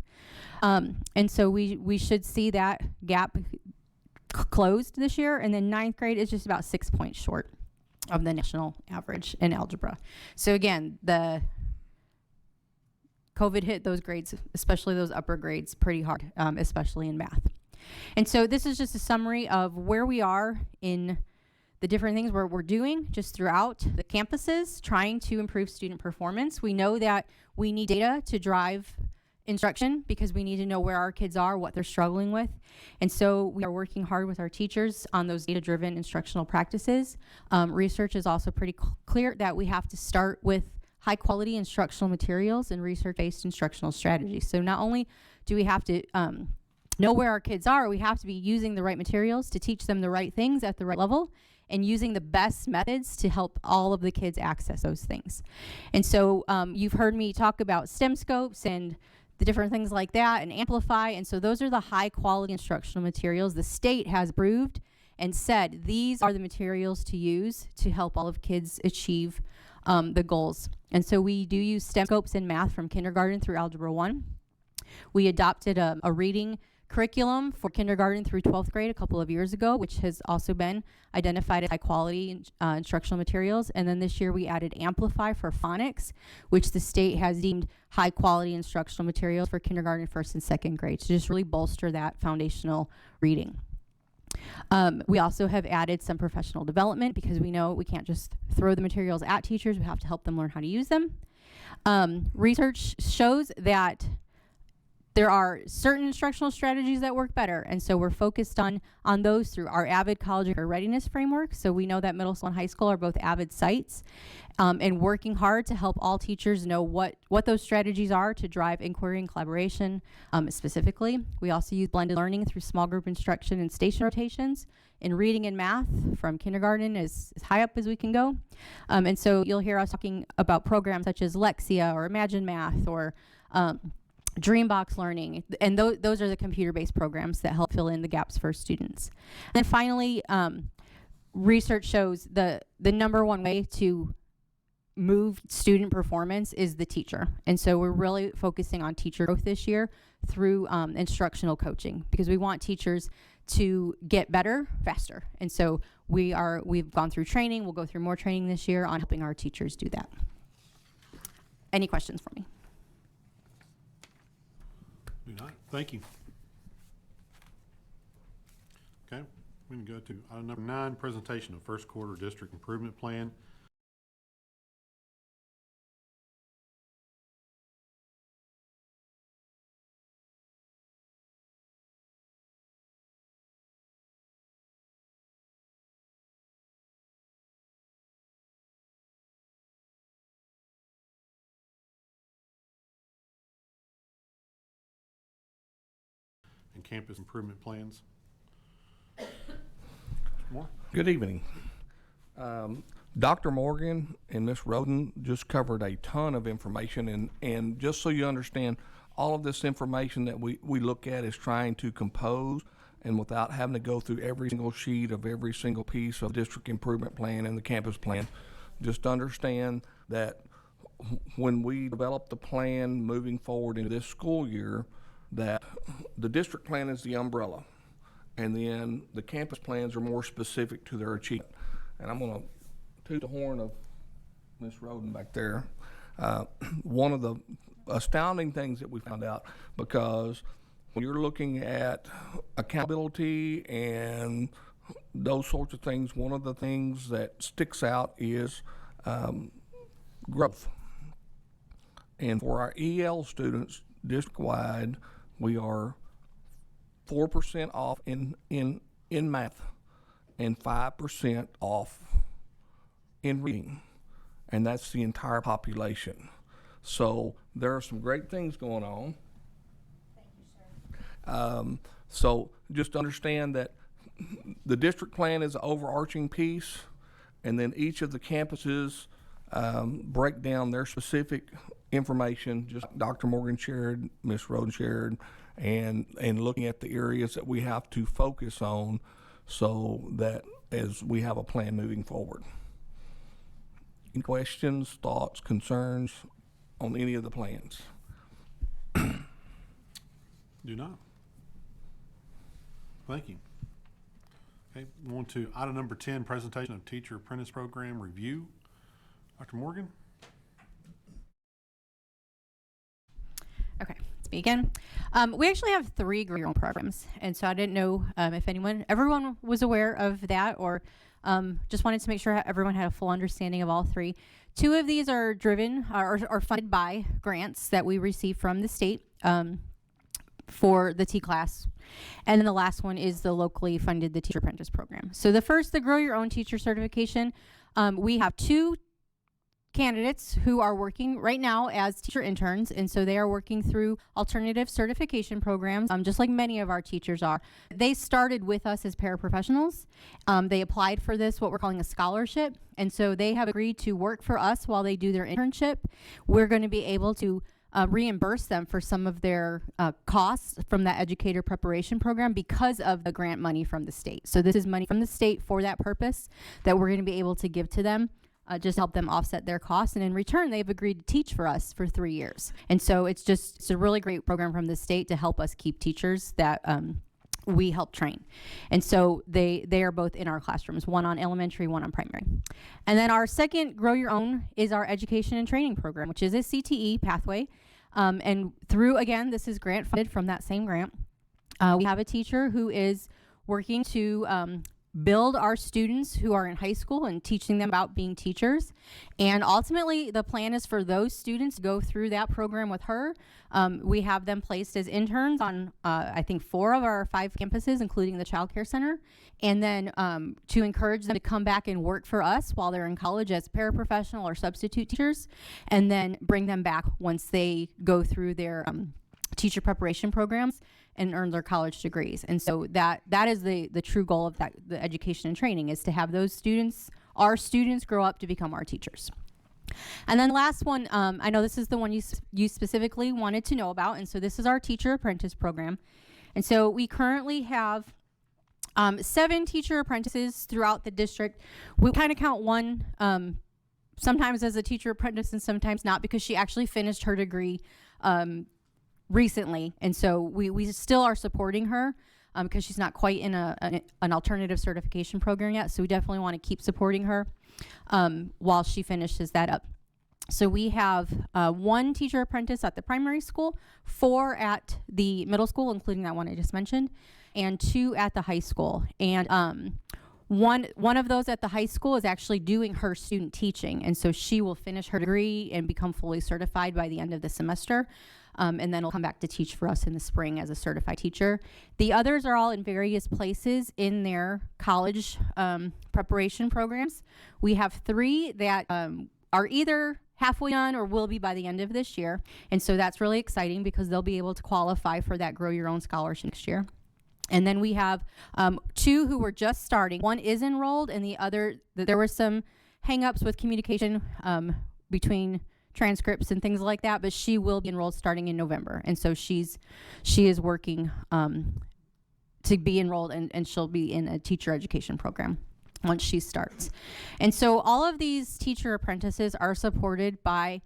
And so we should see that gap closed this year. And then 9th grade is just about 6 points short of the national average in algebra. So again, the COVID hit those grades, especially those upper grades, pretty hard, especially in math. And so this is just a summary of where we are in the different things we're doing just throughout the campuses, trying to improve student performance. We know that we need data to drive instruction because we need to know where our kids are, what they're struggling with. And so we are working hard with our teachers on those data-driven instructional practices. Research is also pretty clear that we have to start with high quality instructional materials and research-based instructional strategies. So not only do we have to know where our kids are, we have to be using the right materials to teach them the right things at the right level, and using the best methods to help all of the kids access those things. And so you've heard me talk about STEM scopes and the different things like that, and Amplify. And so those are the high quality instructional materials the state has approved and said these are the materials to use to help all of kids achieve the goals. And so we do use STEM scopes in math from kindergarten through Algebra 1. We adopted a reading curriculum for kindergarten through 12th grade a couple of years ago, which has also been identified as high quality instructional materials. And then this year we added Amplify for phonics, which the state has deemed high quality instructional materials for kindergarten, 1st and 2nd grade, to just really bolster that foundational reading. We also have added some professional development because we know we can't just throw the materials at teachers, we have to help them learn how to use them. Research shows that there are certain instructional strategies that work better, and so we're focused on those through our AVID College Career Readiness Framework. So we know that middle school and high school are both AVID sites, and working hard to help all teachers know what those strategies are to drive inquiry and collaboration specifically. We also use blended learning through small group instruction and station rotations in reading and math from kindergarten as high up as we can go. And so you'll hear us talking about programs such as Lexia or Imagine Math or Dreambox Learning, and those are the computer-based programs that help fill in the gaps for students. And then finally, research shows the number one way to move student performance is the teacher. And so we're really focusing on teacher growth this year through instructional coaching, because we want teachers to get better faster. And so we've gone through training, we'll go through more training this year on helping our teachers do that. Any questions for me? Do not. Thank you. Okay, we can go to item number 9, presentation of first quarter district improvement plan. And campus improvement plans. More? Good evening. Dr. Morgan and Ms. Roden just covered a ton of information, and just so you understand, all of this information that we look at is trying to compose, and without having to go through every single sheet of every single piece of district improvement plan and the campus plan. Just understand that when we develop the plan moving forward into this school year, that the district plan is the umbrella, and then the campus plans are more specific to their achievement. And I'm going to toot the horn of Ms. Roden back there. One of the astounding things that we found out, because when you're looking at accountability and those sorts of things, one of the things that sticks out is growth. And for our EL students district-wide, we are 4% off in math and 5% off in reading, and that's the entire population. So there are some great things going on. Thank you, sir. So just understand that the district plan is an overarching piece, and then each of the campuses break down their specific information, just Dr. Morgan shared, Ms. Roden shared, and looking at the areas that we have to focus on so that as we have a plan moving forward. Any questions, thoughts, concerns on any of the plans? Do not. Thank you. Okay, we on to item number 10, presentation of teacher apprentice program review. Dr. Morgan? Okay, it's me again. We actually have 3 career programs, and so I didn't know if everyone was aware of that, or just wanted to make sure everyone had a full understanding of all 3. 2 of these are driven or funded by grants that we receive from the state, for the T class. And then the last one is the locally funded, the Teacher Apprentice program. So the first, the Grow Your Own Teacher Certification, we have 2 candidates who are working right now as teacher interns, and so they are working through alternative certification programs, just like many of our teachers are. They started with us as paraprofessionals. They applied for this, what we're calling a scholarship, and so they have agreed to work for us while they do their internship. We're going to be able to reimburse them for some of their costs from that educator preparation program because of the grant money from the state. So this is money from the state for that purpose that we're going to be able to give to them. Just help them offset their costs, and in return they've agreed to teach for us for 3 years. And so it's a really great program from the state to help us keep teachers that we help train. And so they are both in our classrooms, one on elementary, one on primary. And then our second Grow Your Own is our education and training program, which is a CTE pathway. And through, again, this is grant funded from that same grant. We have a teacher who is working to build our students who are in high school and teaching them about being teachers. And ultimately, the plan is for those students to go through that program with her. We have them placed as interns on, I think, 4 of our 5 campuses, including the Child Care Center. And then to encourage them to come back and work for us while they're in college as paraprofessional or substitute teachers, and then bring them back once they go through their teacher preparation programs and earn their college degrees. And so that is the true goal of that, the education and training, is to have those students, our students, grow up to become our teachers. And then the last one, I know this is the one you specifically wanted to know about, and so this is our Teacher Apprentice program. And so we currently have 7 teacher apprentices throughout the district. We kind of count one sometimes as a teacher apprentice and sometimes not, because she actually finished her degree recently, and so we still are supporting her because she's not quite in an alternative certification program yet, so we definitely want to keep supporting her while she finishes that up. So we have 1 teacher apprentice at the primary school, 4 at the middle school, including that one I just mentioned, and 2 at the high school. And one of those at the high school is actually doing her student teaching, and so she will finish her degree and become fully certified by the end of the semester. And then will come back to teach for us in the spring as a certified teacher. The others are all in various places in their college preparation programs. We have 3 that are either halfway done or will be by the end of this year. And so that's really exciting because they'll be able to qualify for that Grow Your Own scholarship next year. And then we have 2 who were just starting. One is enrolled, and the other, there were some hang-ups with communication between transcripts and things like that, but she will be enrolled starting in November. And so she is working to be enrolled, and she'll be in a teacher education program once she starts. And so all of these teacher apprentices are supported by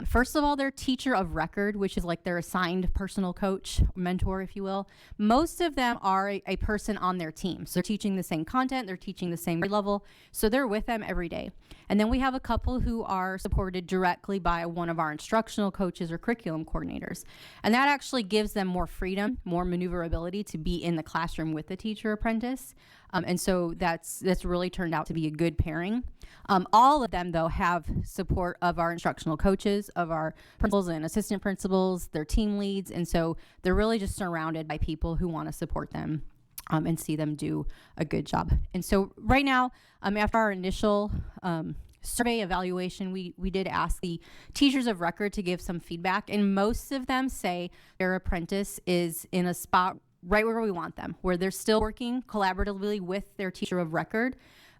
first of all, their teacher of record, which is like their assigned personal coach, mentor, if you will. Most of them are a person on their team. So they're teaching the same content, they're teaching the same grade level, so they're with them every day. And then we have a couple who are supported directly by one of our instructional coaches or curriculum coordinators. And that actually gives them more freedom, more maneuverability to be in the classroom with the teacher apprentice. And so that's really turned out to be a good pairing. All of them, though, have support of our instructional coaches, of our principals and assistant principals, their team leads, and so they're really just surrounded by people who want to support them and see them do a good job. And so right now, after our initial survey evaluation, we did ask the teachers of record to give some feedback, and most of them say their apprentice is in a spot right where we want them, where they're still working collaboratively with their teacher of record,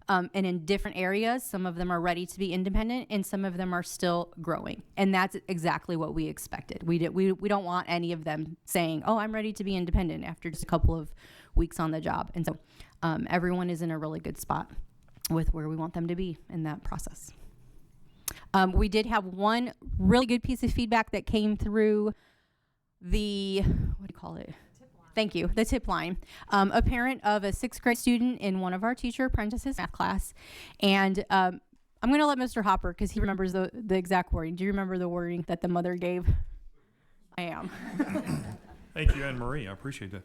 and in different areas. Some of them are ready to be independent, and some of them are still growing. And that's exactly what we expected. We don't want any of them saying, "Oh, I'm ready to be independent," after just a couple of weeks on the job. And so everyone is in a really good spot with where we want them to be in that process. We did have one really good piece of feedback that came through the, what do you call it? Thank you, the tip line. A parent of a 6th grade student in one of our teacher apprentices math class. And I'm going to let Mr. Hopper, because he remembers the exact wording. Do you remember the wording that the mother gave? I am. Thank you, Anne Marie. I appreciate that.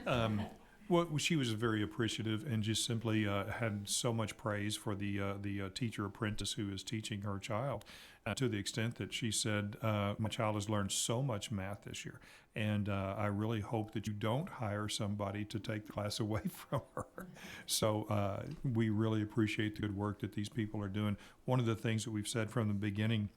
Welcome. Well, she was very appreciative and just simply had so much praise for the teacher apprentice who is teaching her child, to the extent that she said, "My child has learned so much math this year, and I really hope that you don't hire somebody to take the class away from her." So we really appreciate the good work that these people are doing. One of the things that we've said from the beginning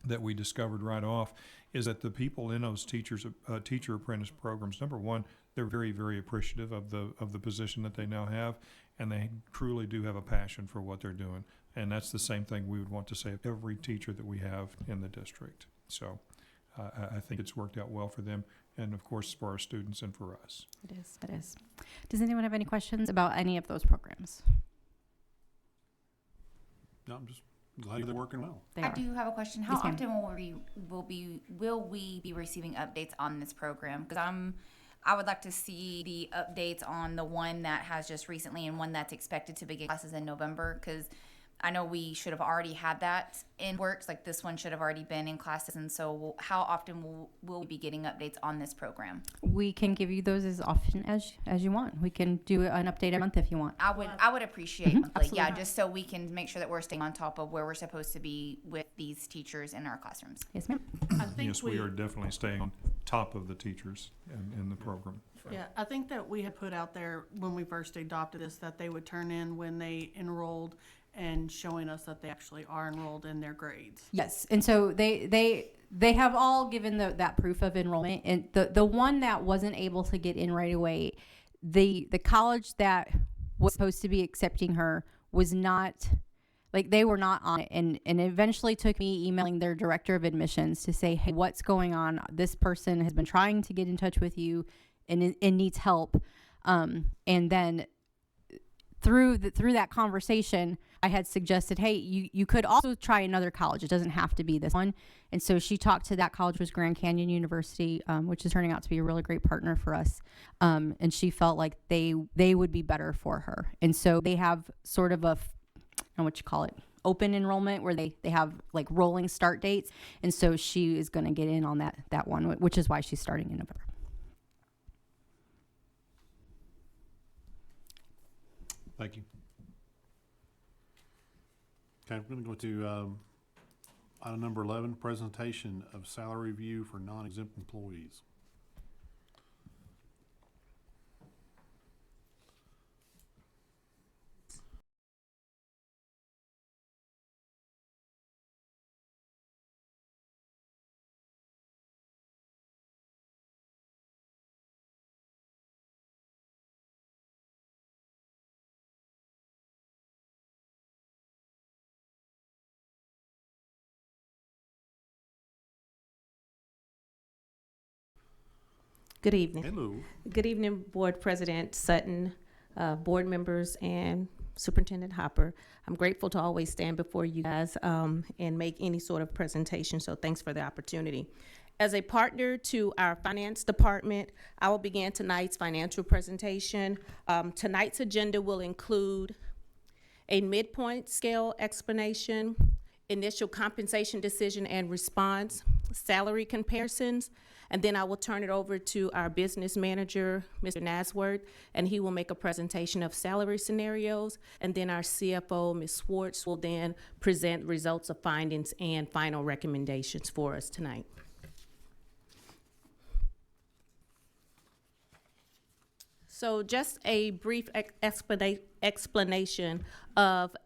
that we discovered right off is that the people in those teacher apprentice programs, number one, they're very, very appreciative of the position that they now have, and they truly do have a passion for what they're doing. And that's the same thing we would want to say of every teacher that we have in the district. So I think it's worked out well for them, and of course for our students and for us. It is. It is. Does anyone have any questions about any of those programs? No, I'm just glad they're working well. They I are. do have a question. How Yes, ma'am. often will we be receiving updates on this program? Because I would like to see the updates on the one that has just recently and one that's expected to begin classes in November. Because I know we should have already had that in works. Like this one should have already been in classes. And so, how often will we be getting updates on this program? We can give you those as often as you want. We can do an update every month if you want. I would appreciate Mhm, monthly, yeah, absolutely. just so we can make sure that we're staying on top of where we're supposed to be with these teachers in our classrooms. Yes, ma'am. I think Yes, we are definitely staying on top of the teachers in the program. Yeah, I think that we had put out there when we first adopted this that they would turn in when they enrolled and showing us that they actually are enrolled in their grades. Yes, and so they have all given that proof of enrollment, and the one that wasn't able to get in right away, the college that was supposed to be accepting her was not, like, they were not on it, and it eventually took me emailing their director of admissions to say, hey, what's going on? This person has been trying to get in touch with you and needs help, and then through that conversation, I had suggested, hey, you could also try another college. It doesn't have to be this one. And so she talked to that college, was Grand Canyon University, which is turning out to be a really great partner for us. And she felt like they would be better for her. And so they have sort of I don't know what you call it, open enrollment, where they have like rolling start dates. And so she is going to get in on that one, which is why she's starting in November. Thank you. Okay, we're going to go to item number 11, presentation of salary review for non-exempt employees. Good evening. Hello. Good evening, Board President Sutton, board members, and Superintendent Hopper. I'm grateful to always stand before you guys and make any sort of presentation, so thanks for the opportunity. As a partner to our finance department, I will begin tonight's financial presentation. Tonight's agenda will include a midpoint scale explanation, initial compensation decision and response, salary comparisons, and then I will turn it over to our business manager, Mr. Nasworth, and he will make a presentation of salary scenarios. And then our CFO, Ms. Swartz, will then present results of findings and final recommendations for us tonight. So just a brief explanation of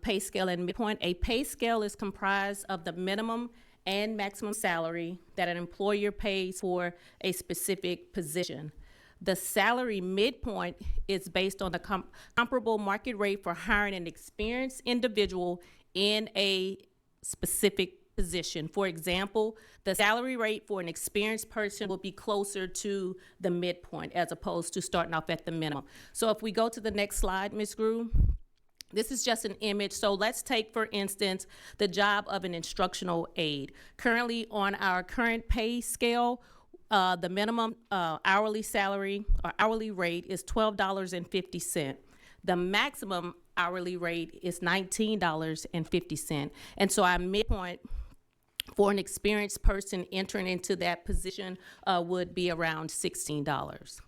pay scale and midpoint. A pay scale is comprised of the minimum and maximum salary that an employer pays for a specific position. The salary midpoint is based on the comparable market rate for hiring an experienced individual in a specific position. For example, the salary rate for an experienced person will be closer to the midpoint as opposed to starting off at the minimum. So if we go to the next slide, Ms. Grew. This is just an image. So let's take, for instance, the job of an instructional aide. Currently on our current pay scale, the minimum hourly salary or hourly rate is $12.50. The maximum hourly rate is $19.50. And so our midpoint for an experienced person entering into that position would be around $16.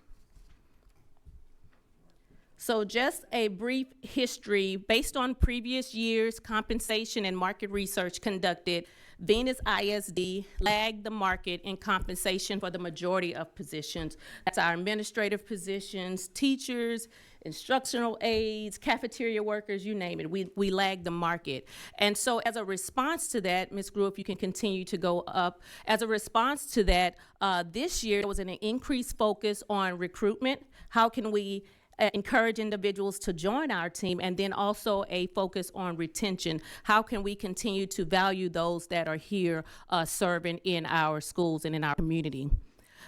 So just a brief history based on previous years' compensation and market research conducted, Venus ISD lagged the market in compensation for the majority of positions. That's our administrative positions, teachers, instructional aides, cafeteria workers, you name it. We lagged the market. And so as a response to that, Ms. Grew, if you can continue to go up, as a response to that, this year there was an increased focus on recruitment. How can we encourage individuals to join our team, and then also a focus on retention. How can we continue to value those that are here serving in our schools and in our community?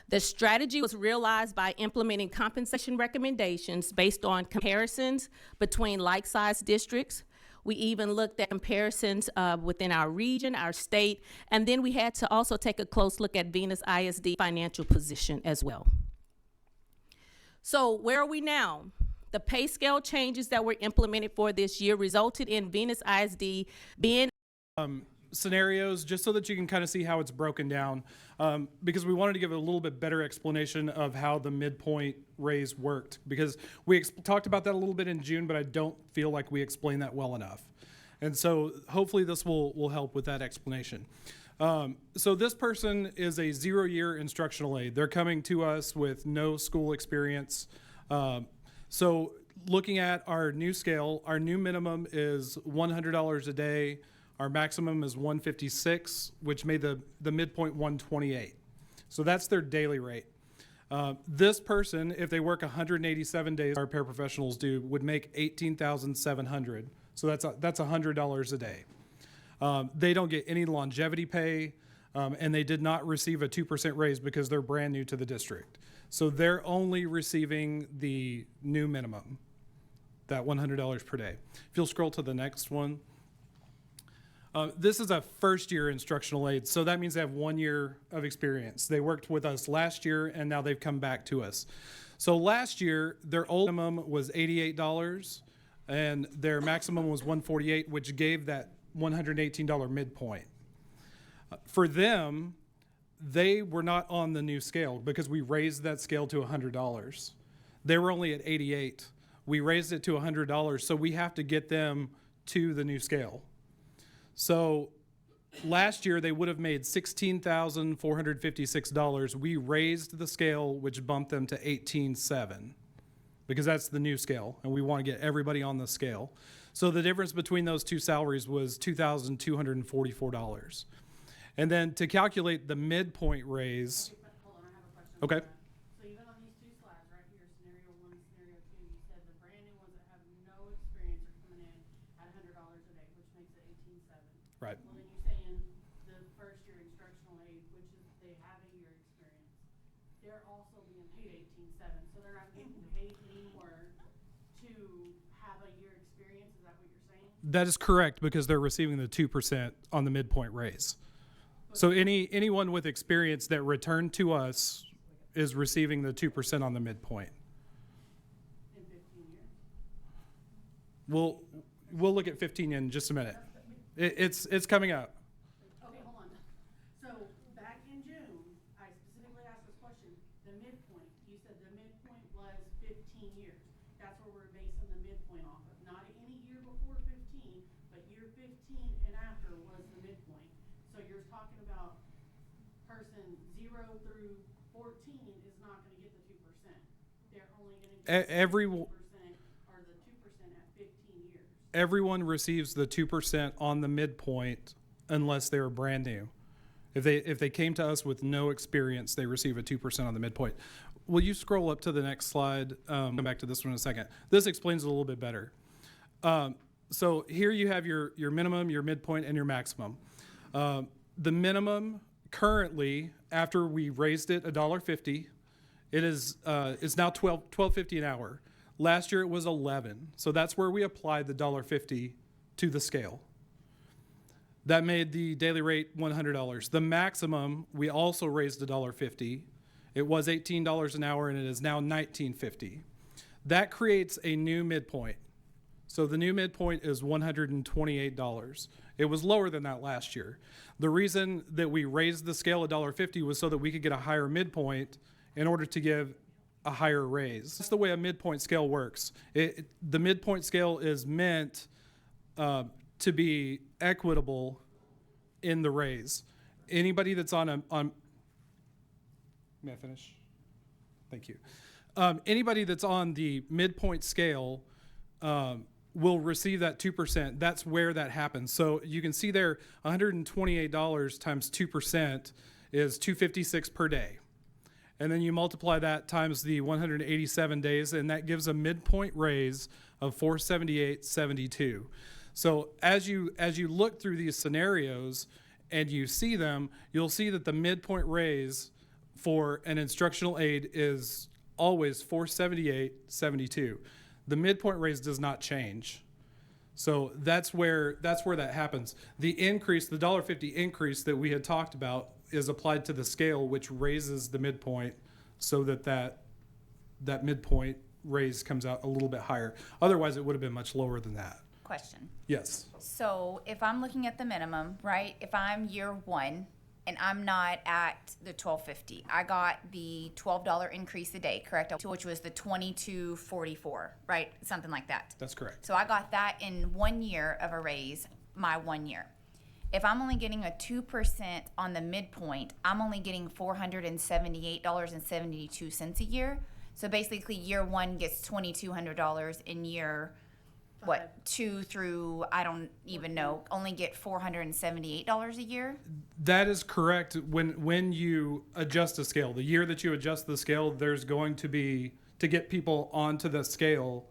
The strategy was realized by implementing compensation recommendations based on comparisons between like-sized districts. We even looked at comparisons within our region, our state, and then we had to also take a close look at Venus ISD financial position as well. So where are we now? The pay scale changes that were implemented for this year resulted in Venus ISD being scenarios, just so that you can kind of see how it's broken down, because we wanted to give a little bit better explanation of how the midpoint raise worked, because we talked about that a little bit in June, but I don't feel like we explained that well enough. And so hopefully this will help with that explanation. So this person is a 0-year instructional aide. They're coming to us with no school experience. So looking at our new scale, our new minimum is $100 a day. Our maximum is $156, which made the midpoint $128. So that's their daily rate. This person, if they work 187 days, our paraprofessionals do, would make $18,700. So that's $100 a day. They don't get any longevity pay, and they did not receive a 2% raise because they're brand new to the district. So they're only receiving the new minimum, that $100 per day. If you'll scroll to the next one. This is a first-year instructional aide, so that means they have 1 year of experience. They worked with us last year, and now they've come back to us. So last year, their old minimum was $88, and their maximum was $148, which gave that $118 midpoint. For them, they were not on the new scale because we raised that scale to $100. They were only at 88. We raised it to $100, so we have to get them to the new scale. So last year they would have made $16,456. We raised the scale, which bumped them to $18,700 because that's the new scale, and we want to get everybody on the scale. So the difference between those two salaries was $2,244. And then to calculate the midpoint raise. Hold on, I have a question. Okay. So even on these two slides right here, scenario 1, scenario 2, you said the brand new ones that have no experience are coming in at $100 a day, which makes it $18,700. Right. Well, then you're saying the first year instructional aid, which is they have a year experience, they're also being paid $18,700, so they're not getting paid anymore to have a year experience. Is that what you're saying? That is correct, because they're receiving the 2% on the midpoint raise. So anyone with experience that returned to us is receiving the 2% on the midpoint. In 15 years? We'll look at 15 in just a minute. It's coming up. Okay, hold on. So back in June, I specifically asked this question, the midpoint, you said the midpoint was 15 years. That's where we're basing the midpoint off of. Not any year before 15, but year 15 and after was the midpoint. So you're talking about person 0 through 14 is not gonna get the 2%. They're only gonna get the 2% or the 2% at 15 years. Everyone receives the 2% on the midpoint unless they're brand new. If they came to us with no experience, they receive a 2% on the midpoint. Will you scroll up to the next slide? Come back to this one in a second. This explains it a little bit better. So here you have your minimum, your midpoint, and your maximum. The minimum currently, after we raised it $1.50, it is it's now $12.50 an hour. Last year it was $11, so that's where we applied the $1.50 to the scale. That made the daily rate $100. The maximum, we also raised $1.50. It was $18 an hour, and it is now $19.50. That creates a new midpoint. So the new midpoint is $128. It was lower than that last year. The reason that we raised the scale $1.50 was so that we could get a higher midpoint in order to give a higher raise. That's the way a midpoint scale works. The midpoint scale is meant to be equitable in the raise. Anybody that's on may I finish? Thank you. Anybody that's on the midpoint scale will receive that 2%. That's where that happens. So you can see there, $128 times 2% is $256 per day. And then you multiply that times the 187 days, and that gives a midpoint raise of $478.72. So as you look through these scenarios and you see them, you'll see that the midpoint raise for an instructional aide is always $478.72. The midpoint raise does not change. So that's where that happens. The increase, the $1.50 increase that we had talked about, is applied to the scale, which raises the midpoint so that midpoint raise comes out a little bit higher. Otherwise, it would have been much lower than that. Question. Yes. So if I'm looking at the minimum, right? If I'm year one and I'm not at the $12.50, I got the $12 increase a day, correct? Which was the $22.44, right? Something like that. That's correct. So I got that in 1 year of a raise, my 1 year. If I'm only getting a 2% on the midpoint, I'm only getting $478.72 a year. So basically, year one gets $2,200. In year, what, 2 through, I don't even know, only get $478 a year? That is correct. When you adjust a scale, the year that you adjust the scale, there's going to be, to get people onto the scale,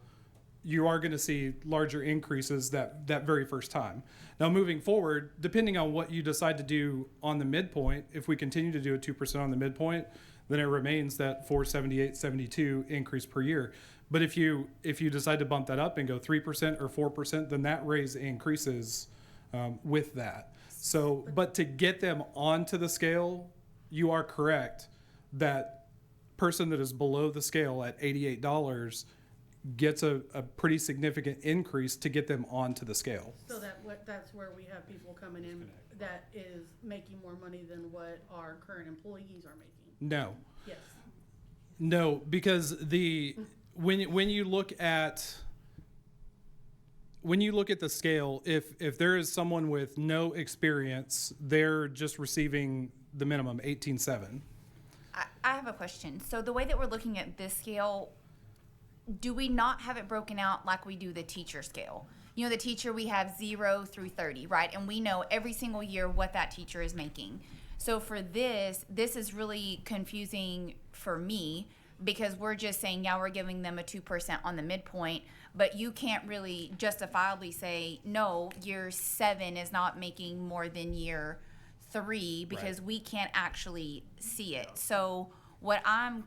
you are going to see larger increases that very first time. Now, moving forward, depending on what you decide to do on the midpoint, if we continue to do a 2% on the midpoint, then it remains that $478.72 increase per year. But if you decide to bump that up and go 3% or 4%, then that raise increases with that. So, but to get them onto the scale, you are correct that person that is below the scale at $88 gets a pretty significant increase to get them onto the scale. So that's where we have people coming in that is making more money than what our current employees are making. No. Yes. No, because when you look at the scale, if there is someone with no experience, they're just receiving the minimum, 18.7. I have a question. So the way that we're looking at this scale, do we not have it broken out like we do the teacher scale? You know, the teacher, we have 0 through 30, right? And we know every single year what that teacher is making. So for this is really confusing for me, because we're just saying, yeah, we're giving them a 2% on the midpoint, but you can't really justifiably say, no, year 7 is not making more than year 3, because we can't actually see it. So what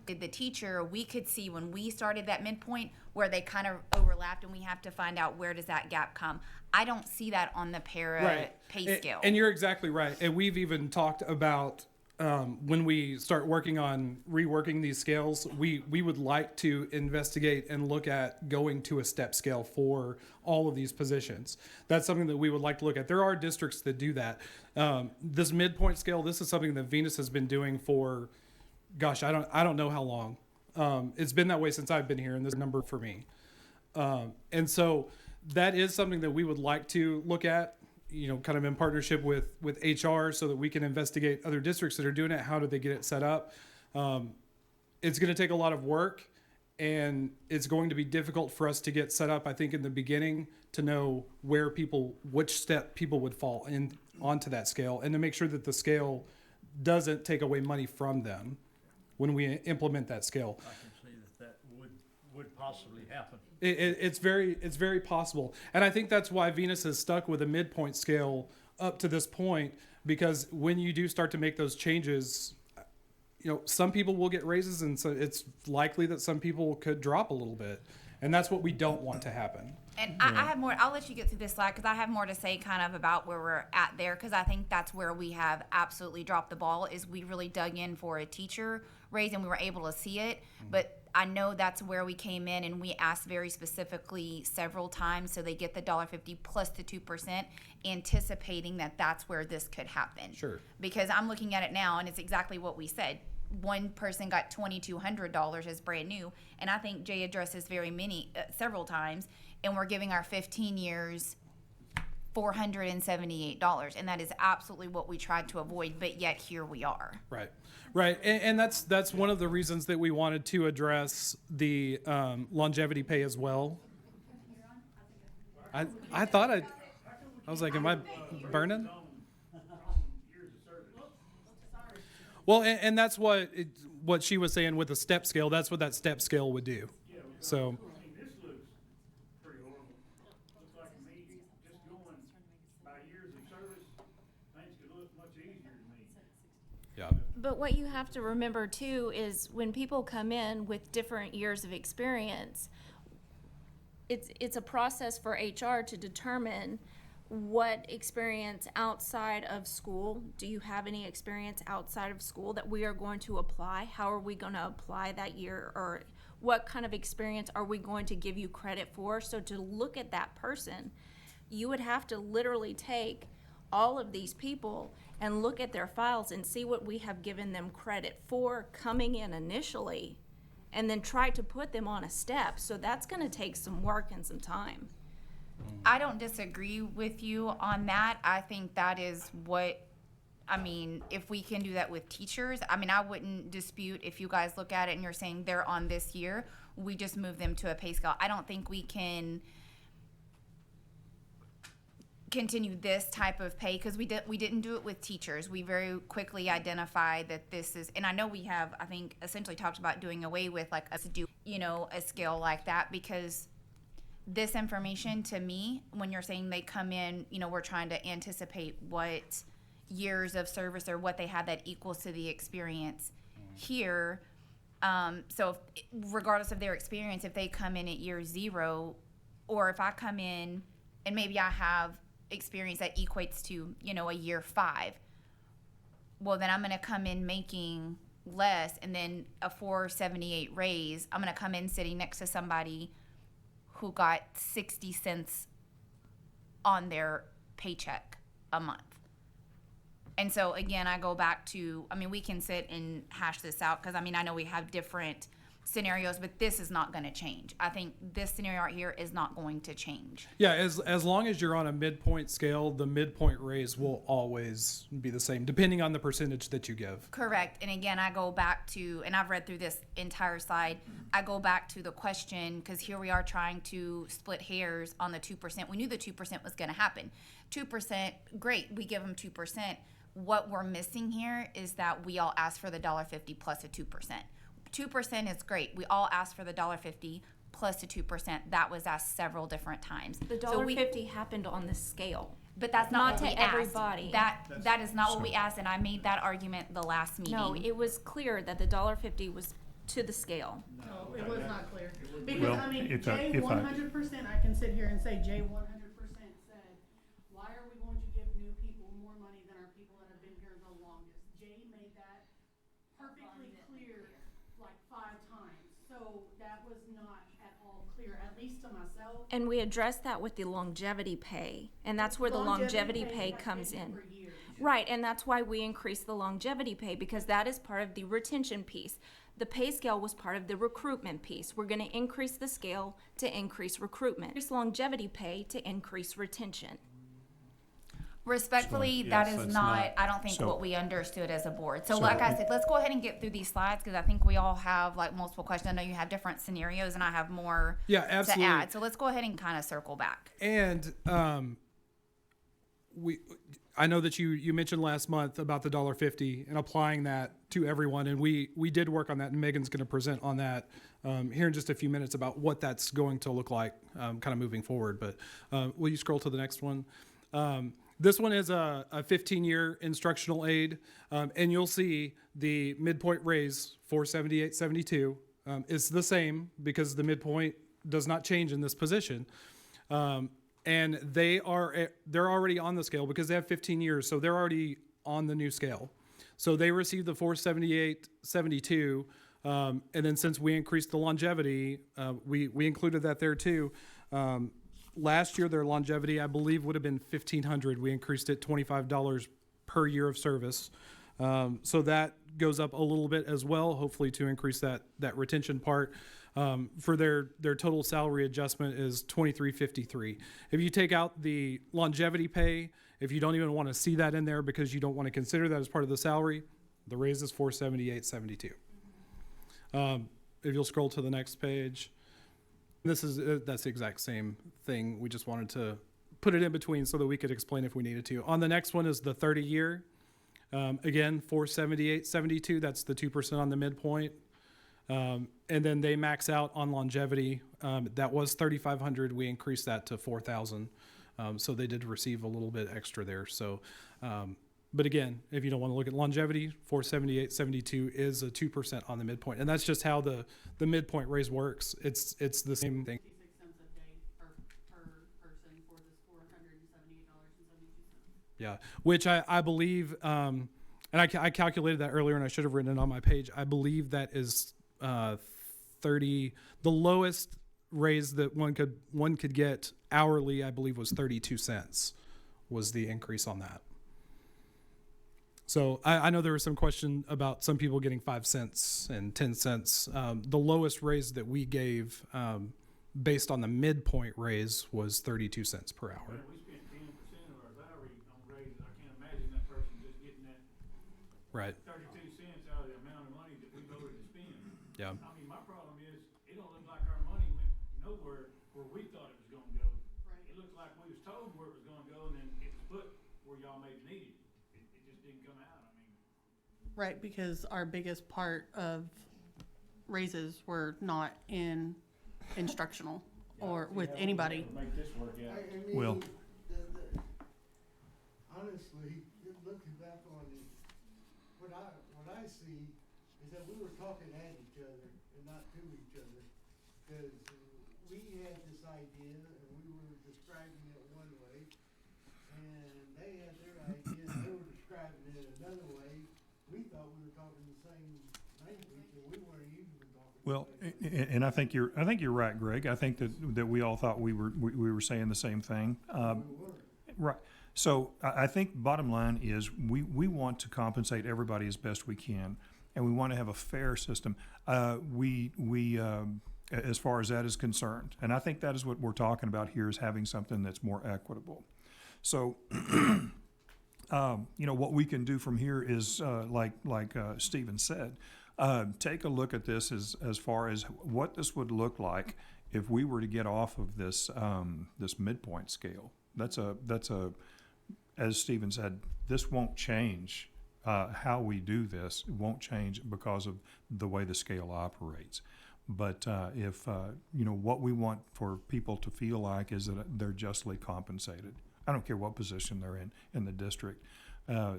the teacher, we could see when we started that midpoint where they kind of overlapped, and we have to find out where does that gap come. I don't see that on the para pay scale. And you're exactly right. And we've even talked about when we start working on reworking these scales, we would like to investigate and look at going to a step scale for all of these positions. That's something that we would like to look at. There are districts that do that. This midpoint scale, this is something that Venus has been doing for, gosh, I don't know how long. It's been that way since I've been here, and this number for me. And so that is something that we would like to look at, you know, kind of in partnership with HR, so that we can investigate other districts that are doing it. How do they get it set up? It's going to take a lot of work, and it's going to be difficult for us to get set up, I think, in the beginning, to know which step people would fall in onto that scale, and to make sure that the scale doesn't take away money from them when we implement that scale. I can see that would possibly happen. It's very possible. And I think that's why Venus has stuck with a midpoint scale up to this point, because when you do start to make those changes, you know, some people will get raises, and so it's likely that some people could drop a little bit. And that's what we don't want to happen. And I have more, I'll let you get through this slide, because I have more to say kind of about where we're at there, because I think that's where we have absolutely dropped the ball, is we really dug in for a teacher raise and we were able to see it. But I know that's where we came in, and we asked very specifically several times, so they get the $1.50 plus the 2%, anticipating that that's where this could happen. Sure. Because I'm looking at it now, and it's exactly what we said. one person got $2,200 as brand new, and I think Jay addressed this several times, and we're giving our 15 years $478, and that is absolutely what we tried to avoid, but yet here we are. Right, right, and that's one of the reasons that we wanted to address the longevity pay as well. I thought I was like, am I burning? Well, and that's what she was saying with the step scale. That's what that step scale would do. So. This looks pretty horrible. Looks like to me, just going by years of service, things could look much easier to me. Yeah. But what you have to remember too is when people come in with different years of experience, it's a process for HR to determine what experience outside of school. Do you have any experience outside of school that we are going to apply? How are we going to apply that year, or what kind of experience are we going to give you credit for? So to look at that person, you would have to literally take all of these people and look at their files and see what we have given them credit for coming in initially, and then try to put them on a step. So that's going to take some work and some time. I don't disagree with you on that. I think that is if we can do that with teachers, I wouldn't dispute if you guys look at it and you're saying they're on this year, we just move them to a pay scale. I don't think we can continue this type of pay because we didn't do it with teachers. We very quickly identified that this is, and I know we have, I think, essentially talked about doing away with like us do, a scale like that, because this information to me, when you're saying they come in, we're trying to anticipate what years of service or what they have that equals to the experience here. So regardless of their experience, if they come in at year 0, or if I come in and maybe I have experience that equates to, a year 5, well, then I'm going to come in making less, and then a 478 raise. I'm going to come in sitting next to somebody who got 60 cents on their paycheck a month. And so again, I go back to, we can sit and hash this out because I know we have different scenarios, but this is not going to change. I think this scenario right here is not going to change. Yeah, as long as you're on a midpoint scale, the midpoint raise will always be the same, depending on the percentage that you give. Correct. And again, I go back to, and I've read through this entire slide, I go back to the question, because here we are trying to split hairs on the 2%. We knew the 2% was going to happen. 2%, great, we give them 2%. What we're missing here is that we all asked for the $1.50 plus a 2%. 2% is great. We all asked for the $1.50 plus a 2%. That was asked several different times. The $1.50 happened on the scale. But that's not what to we asked. everybody. That is not what we asked, and I made that argument the last meeting. No, it was clear that the $1.50 was to the scale. No, it was not clear. Because, Well, Jay 100%, I can sit here and say Jay 100% said, why are we going to give new people more money than our people that have been here the longest? Jay made that perfectly clear like 5 times. So that was not at all clear, at least to myself. And we addressed that with the longevity pay, and that's where the longevity pay comes in. Right, and that's why we increased the longevity pay, because that is part of the retention piece. The pay scale was part of the recruitment piece. We're going to increase the scale to increase recruitment. Increase longevity pay to increase retention. Respectfully, So, that yes, is that's not, I don't think, what we understood as a board. So like I said, let's go ahead and get through these slides, because I think we all have like multiple questions. I know you have different scenarios, and I have more Yeah, absolutely. to add. So let's go ahead and kind of circle back. And I know that you mentioned last month about the $1.50 and applying that to everyone, and we did work on that, and Megan's going to present on that here in just a few minutes about what that's going to look like kind of moving forward. But will you scroll to the next one? This one is a 15-year instructional aid, and you'll see the midpoint raise, $478.72, is the same because the midpoint does not change in this position. And they're already on the scale because they have 15 years, so they're already on the new scale. So they received the $478.72, and then since we increased the longevity, we included that there too. Last year, their longevity, I believe, would have been $1,500. We increased it $25 per year of service. So that goes up a little bit as well, hopefully to increase that retention part. For their total salary adjustment is $23.53. If you take out the longevity pay, if you don't even want to see that in there because you don't want to consider that as part of the salary, the raise is $478.72. If you'll scroll to the next page, that's the exact same thing. We just wanted to put it in between so that we could explain if we needed to. On the next one is the 30-year. Again, $478.72. That's the 2% on the midpoint. And then they max out on longevity. That was $3,500. We increased that to $4,000. So they did receive a little bit extra there. So, but again, if you don't want to look at longevity, $478.72 is a 2% on the midpoint, and that's just how the midpoint raise works. It's the same thing. 66 cents a day per person for this $478.72. Yeah, which I believe, and I calculated that earlier, and I should have written it on my page. I believe that is 30. The lowest raise that one could get hourly, I believe, was 32 cents. Was the increase on that? So I know there was some question about some people getting 5 cents and 10 cents. The lowest raise that we gave, based on the midpoint raise, was 32 cents per hour. We spent 10% of our salary on raises. I can't imagine that person just getting that Right. 32 cents out of the amount of money that we voted to spend. Yeah. I mean, my problem is, it don't look like our money went nowhere where we thought it was gonna go. It looked like we was told where it was gonna go, and then it was put where y'all maybe needed it. It just didn't come out. I mean, Right, because our biggest part of raises were not in instructional or with anybody. make this work out. Well, honestly, looking back on it, what I see is that we were talking at each other and not to each other, because we had this idea and we were describing it one way, and they had their idea and they were describing it another way. We thought we were talking the same language, and we weren't even talking. well, and I think you're right, Greg. I think that we all thought we were saying the same thing. Right. So I think bottom line is we want to compensate everybody as best we can, and we want to have a fair system. As far as that is concerned, and I think that is what we're talking about here, is having something that's more equitable. So, what we can do from here is, like Stephen said, take a look at this as far as what this would look like if we were to get off of this this midpoint scale. That's a as Stephen said, this won't change how we do this. It won't change because of the way the scale operates. But if what we want for people to feel like is that they're justly compensated. I don't care what position they're in the district.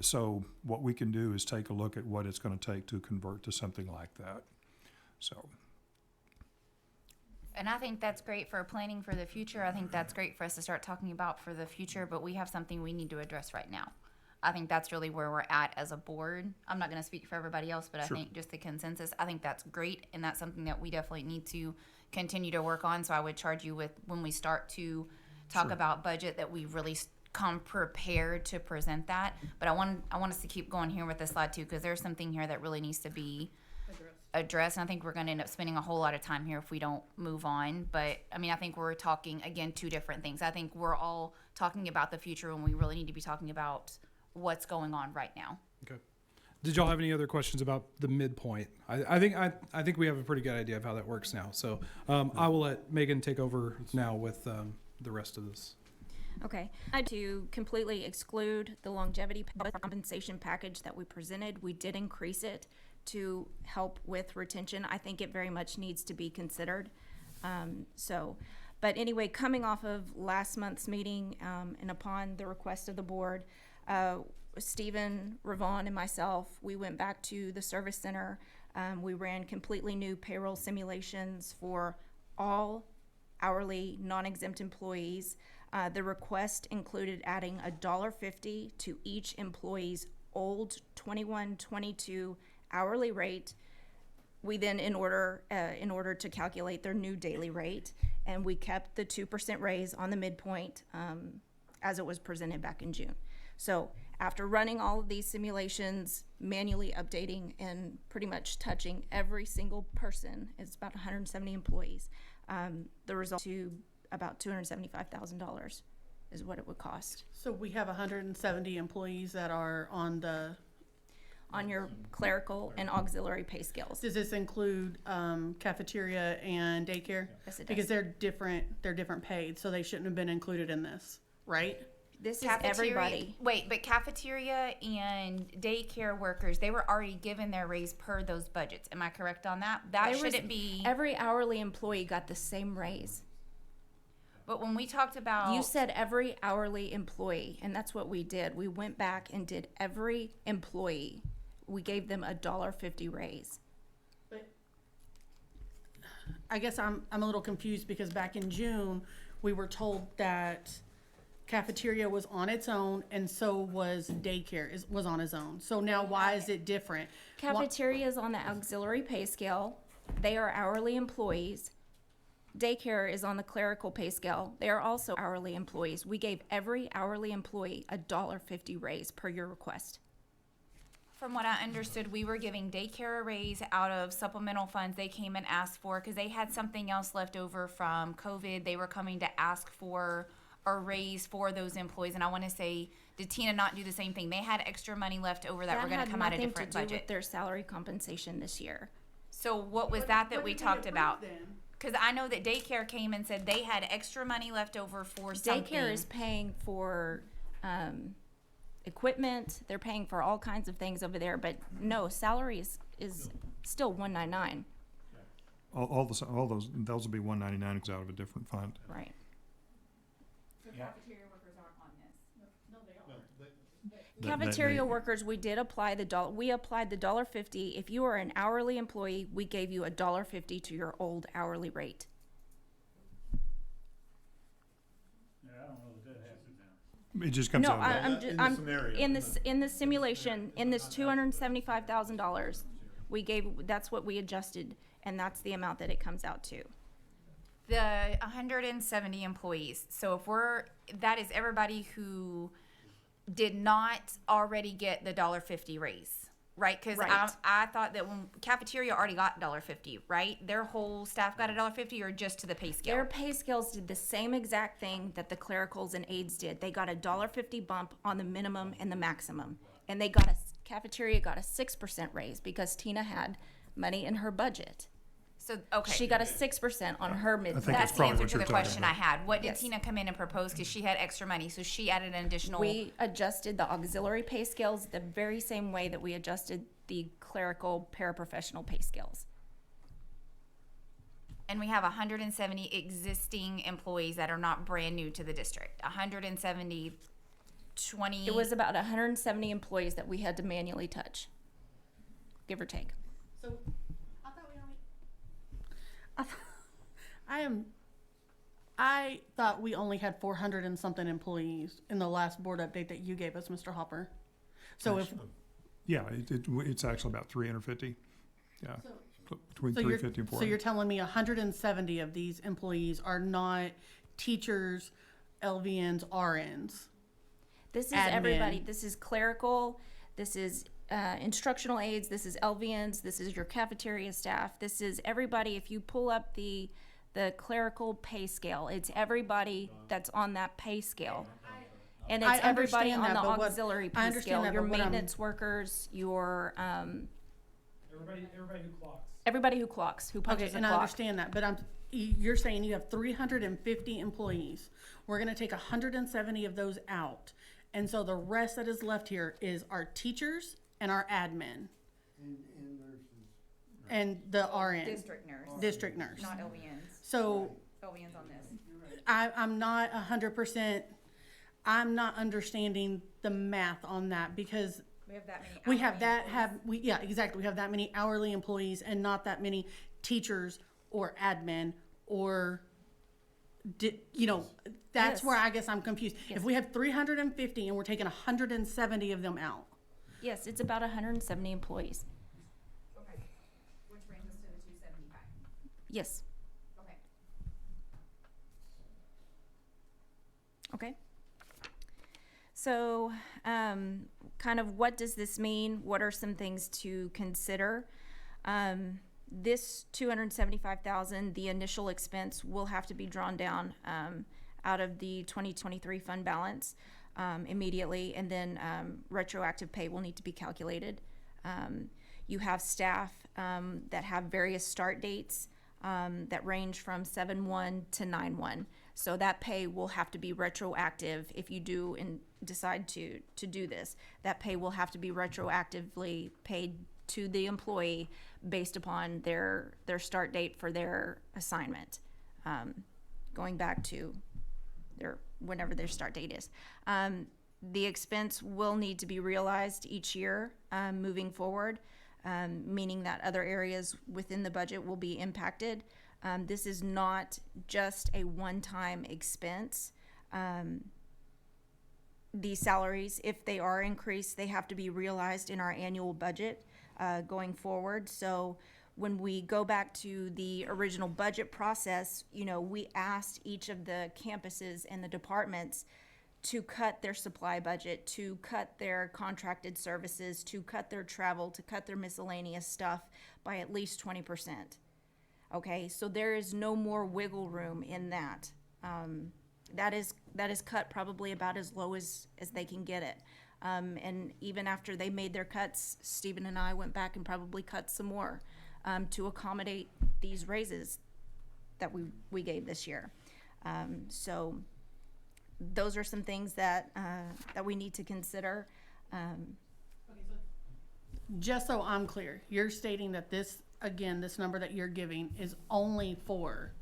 So what we can do is take a look at what it's going to take to convert to something like that. So. And I think that's great for planning for the future. I think that's great for us to start talking about for the future, but we have something we need to address right now. I think that's really where we're at as a board. I'm not going to speak for everybody else, but Sure. I think just the consensus, I think that's great, and that's something that we definitely need to continue to work on. So I would charge you with, when we start to talk Sure. about budget, that we really come prepared to present that. But I want us to keep going here with this slide too, because there's something here that really needs to be addressed. And I think we're going to end up spending a whole lot of time here if we don't move on. But I mean, I think we're talking, again, two different things. I think we're all talking about the future when we really need to be talking about what's going on right now. Okay. Did y'all have any other questions about the midpoint? I think we have a pretty good idea of how that works now. So I will let Megan take over now with the rest of this. Okay. To completely exclude the longevity compensation package that we presented, we did increase it to help with retention. I think it very much needs to be considered. But anyway, coming off of last month's meeting and upon the request of the board, Stephen, Ravon, and myself, we went back to the service center. We ran completely new payroll simulations for all hourly non-exempt employees. The request included adding $1.50 to each employee's old 21-22 hourly rate. We then, in order to calculate their new daily rate, and we kept the 2% raise on the midpoint as it was presented back in June. So After running all of these simulations, manually updating and pretty much touching every single person, it's about 170 employees. The result to about $275,000 is what it would cost. So we have 170 employees that are on your clerical and auxiliary pay scales. Does this include cafeteria and daycare? Yes, it does. Because they're different paid, so they shouldn't have been included in this, right? This is everybody. Wait, but cafeteria and daycare workers, they were already given their raise per those budgets. Am I correct on that? That shouldn't be. Every hourly employee got the same raise. But when we talked about. You said every hourly employee, and that's what we did. We went back and did every employee. We gave them a $1.50 raise. But I guess I'm a little confused because back in June, we were told that cafeteria was on its own and so was daycare was on its own. So now why is it different? Cafeteria is on the auxiliary pay scale. They are hourly employees. Daycare is on the clerical pay scale. They are also hourly employees. We gave every hourly employee a $1.50 raise per your request. From what I understood, we were giving daycare a raise out of supplemental funds they came and asked for because they had something else left over from COVID. They were coming to ask for a raise for those employees. And I want to say, did Tina not do the same thing? They had extra money left over that were going to come out of different That had nothing to do budget. with their salary compensation this year. So what was that we talked about? Because I know that daycare came and said they had extra money left over for something. Daycare is paying for equipment. They're paying for all kinds of things over there. But no, salary is still $199. All those will be $199 out of a different fund. Right. So cafeteria workers aren't on this. No, they are. Cafeteria workers, we did apply the dollar. We applied the $1.50. If you are an hourly employee, we gave you a $1.50 to your old hourly rate. Yeah, I don't know that happens now. It just comes No, out. in the simulation, in this $275,000, we gave. That's what we adjusted, and that's the amount that it comes out to. The 170 employees. So that is everybody who did not already get the $1.50 raise, right? Because Right. I thought that when cafeteria already got $1.50, right? Their whole staff got $1.50 or just to the pay scale? Their pay scales did the same exact thing that the clericals and aides did. They got a $1.50 bump on the minimum and the maximum, and cafeteria got a 6% raise because Tina had money in her budget. So, okay. She got a 6% on her mid. think That's that's the probably answer what to you're the talking question about. I had. What did Yes. Tina come in and propose? Because she had extra money, so she added an additional. We adjusted the auxiliary pay scales the very same way that we adjusted the clerical paraprofessional pay scales. And we have 170 existing employees that are not brand new to the district. 170, 20. It was about 170 employees that we had to manually touch, give or take. So I thought we only. I thought we only had 400 and something employees in the last board update that you gave us, Mr. Hopper. So if Yeah, it's actually about 350. Yeah, between 350 and 400. so you're telling me 170 of these employees are not teachers, LVNs, RNs. This is Admin. everybody. This is clerical. This is instructional aides. This is LVNs. This is your cafeteria staff. This is everybody. If you pull up the clerical pay scale, it's everybody that's on that pay scale. And it's I everybody understand on that, the but what- auxiliary I pay understand scale. that, Your but what I'm- maintenance workers, your Everybody who clocks. everybody who clocks, who punches Okay, a and I clock. understand that, but you're saying you have 350 employees. We're gonna take 170 of those out. And so the rest that is left here is our teachers and our admin And nurses. and the RN. District nurse. District nurse. Not LVNs. So LVNs on this. I'm not 100%, I'm not understanding the math on that because We have that many. we have hourly employees. yeah, exactly. We have that many hourly employees and not that many teachers or admin or, that's Yes. where I guess I'm confused. Yes. If we have 350 and we're taking 170 of them out, Yes, it's about 170 employees. Okay. Which brings us to the 275. Yes. Okay. Okay. So, kind of what does this mean? What are some things to consider? This $275,000, the initial expense will have to be drawn down out of the 2023 fund balance immediately, and then retroactive pay will need to be calculated. You have staff that have various start dates that range from 7/1 to 9/1. So that pay will have to be retroactive if you do and decide to do this. That pay will have to be retroactively paid to the employee based upon their start date for their assignment, going back to whenever their start date is. The expense will need to be realized each year moving forward, meaning that other areas within the budget will be impacted. This is not just a one-time expense. These salaries, if they are increased, they have to be realized in our annual budget going forward. So when we go back to the original budget process, we asked each of the campuses and the departments to cut their supply budget, to cut their contracted services, to cut their travel, to cut their miscellaneous stuff by at least 20%. Okay, so there is no more wiggle room in that. That is cut probably about as low as they can get it. And even after they made their cuts, Stephen and I went back and probably cut some more to accommodate these raises that we gave this year. So those are some things that we need to consider. Just so I'm clear, you're stating that this number that you're giving is only for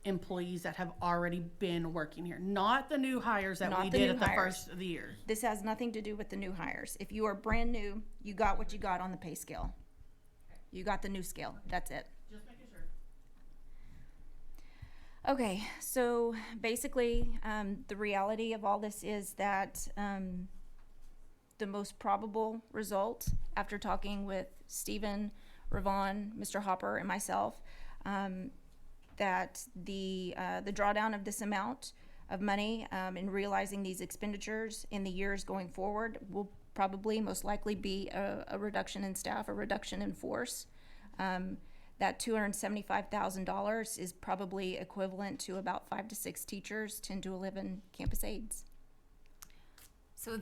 employees that have already been working here, not the new hires that we did at the first of the year. This has nothing to do with the new hires. If you are brand new, you got what you got on the pay scale. You got the new scale. That's it. Just making sure. Okay, so basically, the reality of all this is that the most probable result, after talking with Stephen, Ravon, Mr. Hopper, and myself, that the drawdown of this amount of money and realizing these expenditures in the years going forward will probably most likely be a reduction in staff, a reduction in force. That $275,000 is probably equivalent to about 5 to 6 teachers, 10 to 11 campus aides. So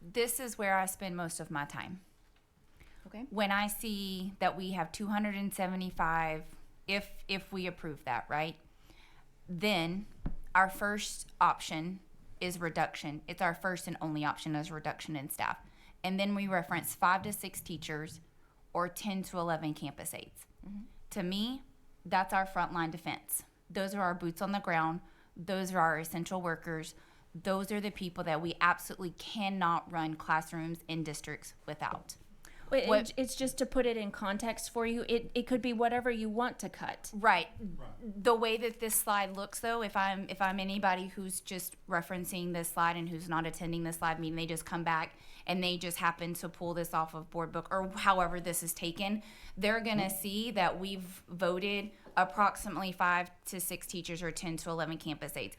this is where I spend most of my time. Okay. When I see that we have 275, if we approve that, right? Then our first option is reduction. It's our first and only option is reduction in staff. And then we reference 5 to 6 teachers or 10 to 11 campus aides. Mm-hmm. To me, that's our frontline defense. Those are our boots on the ground. Those are our essential workers. Those are the people that we absolutely cannot run classrooms in districts without. It's just to put it in context for you. It could be whatever you want to cut. Right. The way that this slide looks, though, if I'm anybody who's just referencing this slide and who's not attending this slide meeting, they just come back and they just happen to pull this off of board book or however this is taken, they're gonna see that we've voted approximately 5 to 6 teachers or 10 to 11 campus aides.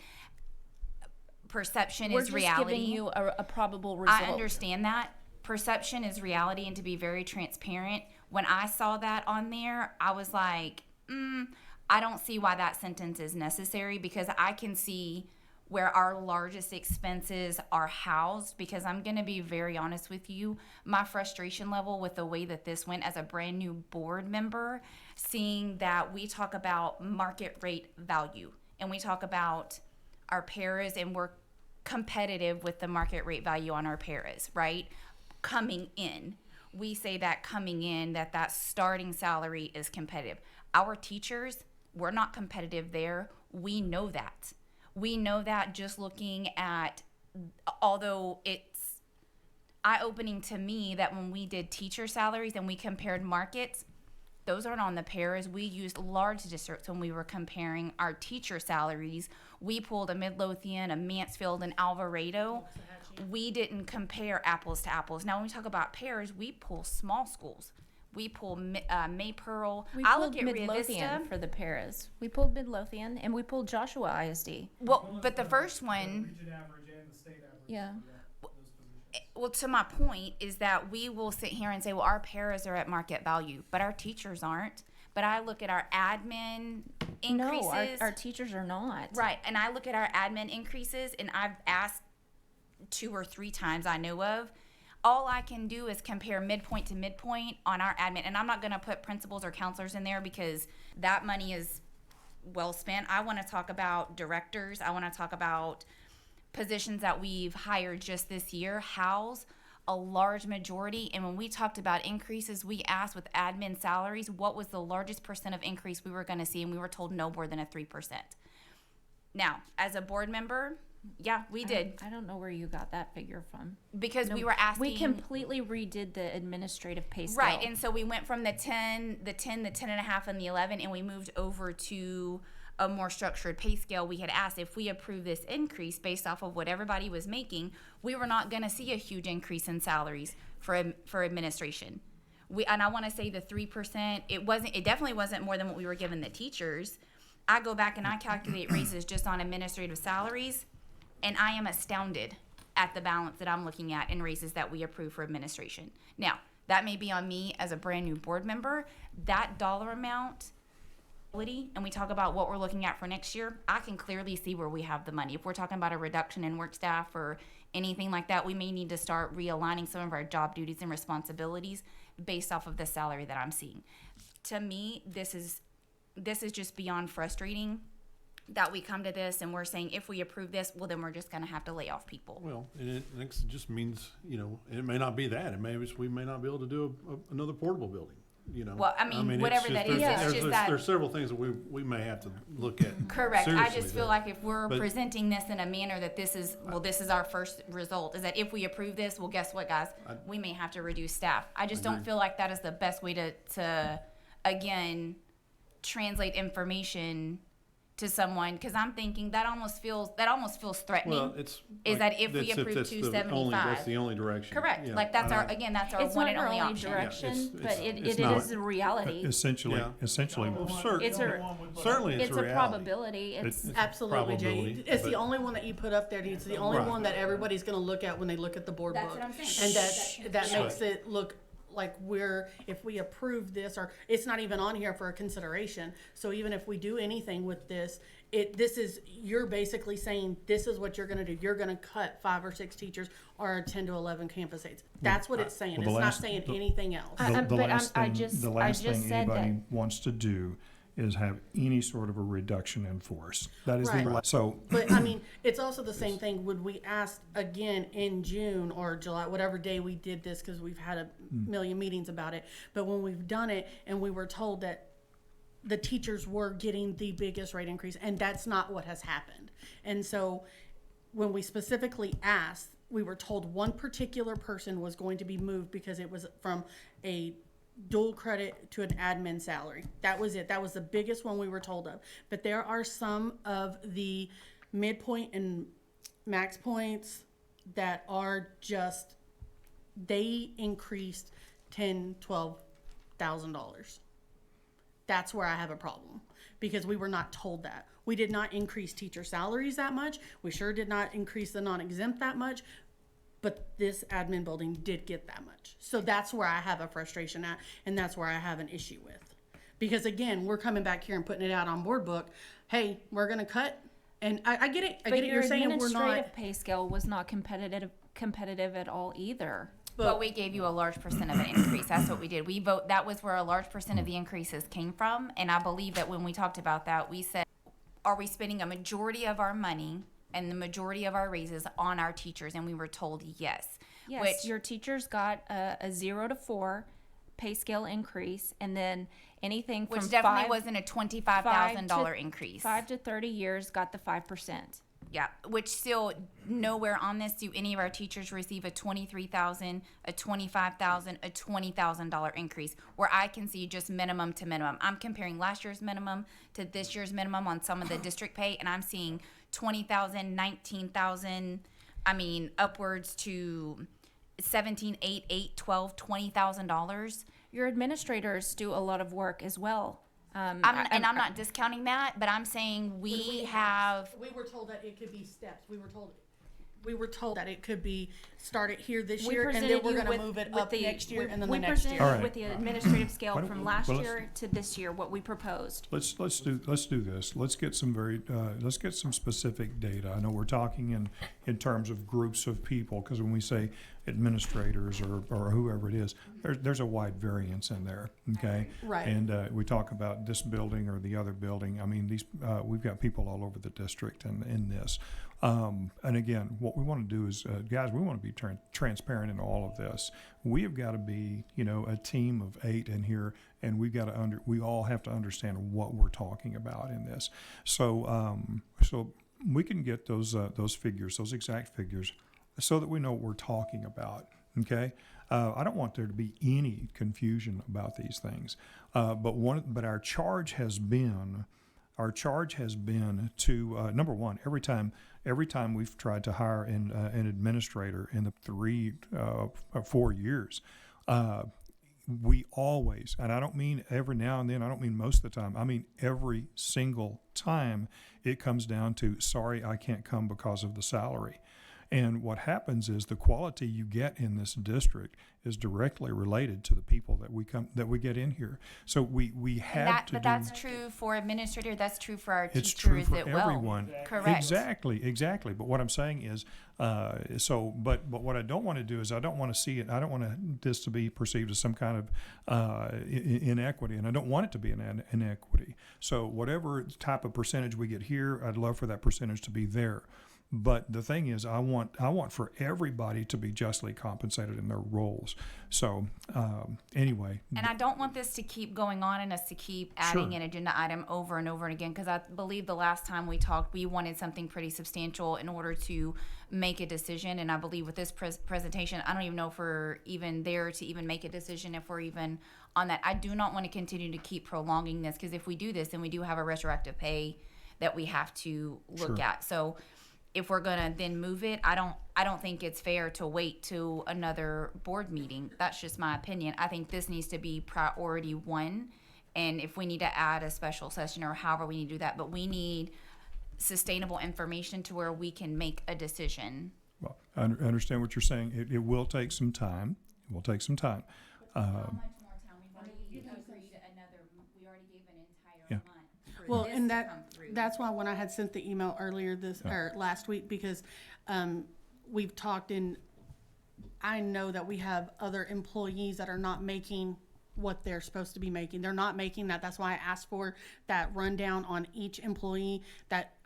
Perception is reality. We're just giving you a probable result. I understand that. Perception is reality, and to be very transparent, when I saw that on there, I was like, I don't see why that sentence is necessary, because I can see where our largest expenses are housed. Because I'm going to be very honest with you, my frustration level with the way that this went as a brand new board member, seeing that we talk about market rate value and we talk about our paras, and we're competitive with the market rate value on our paras, right? Coming in, we say that coming in, that starting salary is competitive. Our teachers, we're not competitive there. We know that. We know that just looking at, although it's eye-opening to me that when we did teacher salaries and we compared markets, those aren't on the paras. We used large districts when we were comparing our teacher salaries. We pulled a Midlothian, a Mansfield, and Alvarado. We didn't compare apples to apples. Now, when we talk about paras, we pull small schools. We pull Maypearl. I look at Rio Midlothian Vista for the paras. We pulled Midlothian and we pulled Joshua ISD. Well, but the first one, Region average and the state average. Yeah. Well, to my point is that we will sit here and say, well, our paras are at market value, but our teachers aren't. But I look at our admin increases. No, our teachers are not. Right. And I look at our admin increases, and I've asked 2 or 3 times I know of. All I can do is compare midpoint to midpoint on our admin. And I'm not going to put principals or counselors in there because that money is well spent. I want to talk about directors. I want to talk about positions that we've hired just this year house a large majority. And when we talked about increases, we asked with admin salaries, what was the largest percent of increase we were going to see? And we were told no more than a 3%. Now, as a board member, yeah, we did. I don't know where you got that figure from. Because we were asking. We completely redid the administrative pay scale. Right. And so we went from the 10, the 10.5, and the 11, and we moved over to a more structured pay scale. We had asked if we approve this increase based off of what everybody was making, we were not going to see a huge increase in salaries for administration. And I want to say the 3%, it definitely wasn't more than what we were giving the teachers. I go back and I calculate raises just on administrative salaries, and I am astounded at the balance that I'm looking at in raises that we approve for administration. Now, that may be on me as a brand new board member. That dollar amount, and we talk about what we're looking at for next year, I can clearly see where we have the money. If we're talking about a reduction in work staff or anything like that, we may need to start realigning some of our job duties and responsibilities based off of the salary that I'm seeing. To me, this is just beyond frustrating that we come to this and we're saying if we approve this, well, then we're just going to have to lay off people. Well, and it just means, it may not be that. It may we may not be able to do another portable building. Well, I mean whatever that is, it's just that there's several things that we may have to look at. Correct. I just feel there. like if we're presenting this in a manner that this is our first result, is that if we approve this, well, guess what, guys? We may have to reduce staff. I just don't feel like that is the best way to again, translate information to someone, because I'm thinking that almost feels threatening. Well, it's that if we approve 275, that's the only direction. Correct. Yeah. Like that's our It's one not and our only only option. direction, Yeah, but it's it not. is a reality. Essentially, It's a certainly it's a a reality. probability. It's Absolutely, Jay. Probability, It's the but- only one that you put up there. It's the only Right. one that everybody's gonna look at when they look at the board That's book. what I'm saying. And that makes it look like if we approve this, or it's not even on here for a consideration. So even if we do anything with this, you're basically saying this is what you're gonna do. You're gonna cut 5 or 6 teachers or 10 to 11 campus aides. That's what it's saying. Well, It's not saying anything else. The last thing anybody wants to do is have any sort of a reduction in force. That is Right. the so. But I mean, it's also the same thing. Would we ask again in June or July, whatever day we did this, because we've had a million meetings about it. But when we've done it and we were told that the teachers were getting the biggest rate increase, and that's not what has happened. And so when we specifically asked, we were told one particular person was going to be moved because it was from a dual credit to an admin salary. That was it. That was the biggest one we were told of. But there are some of the midpoint and max points that are just, they increased $10,000-$12,000. That's where I have a problem, because we were not told that. We did not increase teacher salaries that much. We sure did not increase the non-exempt that much. But this admin building did get that much. So that's where I have a frustration at, and that's where I have an issue with. Because again, we're coming back here and putting it out on board book. Hey, we're gonna cut, and I get it. I get it. You're saying we're not. administrative pay scale was not competitive at all either. But we gave you a large percent of an increase. That's what we did. That was where a large percent of the increases came from. And I believe that when we talked about that, we said, are we spending a majority of our money and the majority of our raises on our teachers? And we were told yes. Yes, Which, your teachers got a 0 to 4 pay scale increase, and then anything from which definitely wasn't a $25,000 increase. 5 to 30 years got the 5%. Yeah, which still nowhere on this do any of our teachers receive a $23,000, a $25,000, a $20,000 increase, where I can see just minimum to minimum. I'm comparing last year's minimum to this year's minimum on some of the district pay, and I'm seeing $20,000, $19,000. I mean, upwards to $17,000, $8,000, $12,000, $20,000. Your administrators do a lot of work as well. I'm not discounting that, but I'm saying we have. We were told that it could be steps. We were told we were told that it could be started here this We year, and then presented we're you gonna with- move it with up the- next year, we- and then we the next presented year. All right. with the administrative scale Why don't from we- last well, let's- year to this year, what we proposed. Let's do this. Let's get some specific data. I know we're talking in terms of groups of people, because when we say administrators or whoever it is, there's a wide variance in there. Okay. Right. And we talk about this building or the other building. I mean, we've got people all over the district in this. And again, what we want to do is, guys, we want to be transparent in all of this. We have got to be, a team of 8 in here, and we all have to understand what we're talking about in this. So, so we can get those figures, those exact figures, so that we know what we're talking about. Okay. I don't want there to be any confusion about these things. But our charge has been to number one, every time we've tried to hire an administrator in the 4 years, we always, and I don't mean every now and then, I don't mean most of the time, I mean every single time, it comes down to, sorry, I can't come because of the salary. And what happens is the quality you get in this district is directly related to the people that we get in here. So we have to. But that's true for administrator. That's true for our It's teachers true for as well. everyone. Correct. Exactly. But what I'm saying is, but what I don't want to do is I don't want to see it. I don't want this to be perceived as some kind of inequity, and I don't want it to be an inequity. So whatever type of percentage we get here, I'd love for that percentage to be there. But the thing is, I want for everybody to be justly compensated in their roles. So anyway. And I don't want this to keep going on and us to keep adding Sure. an agenda item over and over again, because I believe the last time we talked, we wanted something pretty substantial in order to make a decision. And I believe with this presentation, I don't even know if we're even there to even make a decision, if we're even on that. I do not want to continue to keep prolonging this, because if we do this, then we do have a retroactive pay that we have to look Sure. at. So if we're gonna then move it, I don't think it's fair to wait to another board meeting. That's just my opinion. I think this needs to be priority one, and if we need to add a special session or however we need to do that, but we need sustainable information to where we can make a decision. Well, I understand what you're saying. It will take some time. It will take some time. How much more time? We've already agreed another. We already gave an entire Yeah. month. For Well, this and to come through. that's why when I had sent the email earlier or last week, because we've talked, and I know that we have other employees that are not making what they're supposed to be making. They're not making that. That's why I asked for that rundown on each employee, that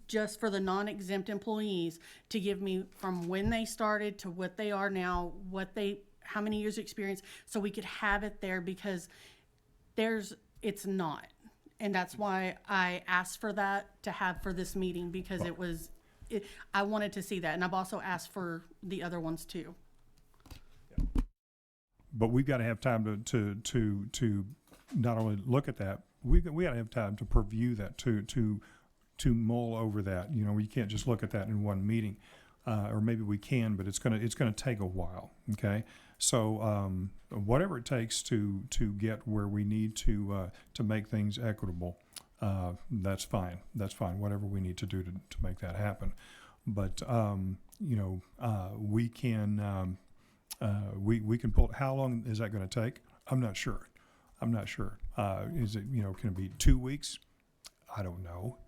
just for the non-exempt employees, to give me from when they started to what they are now, how many years experience, so we could have it there, because it's not. And that's why I asked for that to have for this meeting, because I wanted to see that. And I've also asked for the other ones too. But we've got to have time to not only look at that, we got to have time to preview that, to mull over that. We can't just look at that in one meeting, or maybe we can, but it's gonna take a while. Okay, so whatever it takes to get where we need to make things equitable, that's fine. That's fine. Whatever we need to do to make that happen. But we can. We can pull. How long is that going to take? I'm not sure. Is it can it be 2 weeks? I don't know.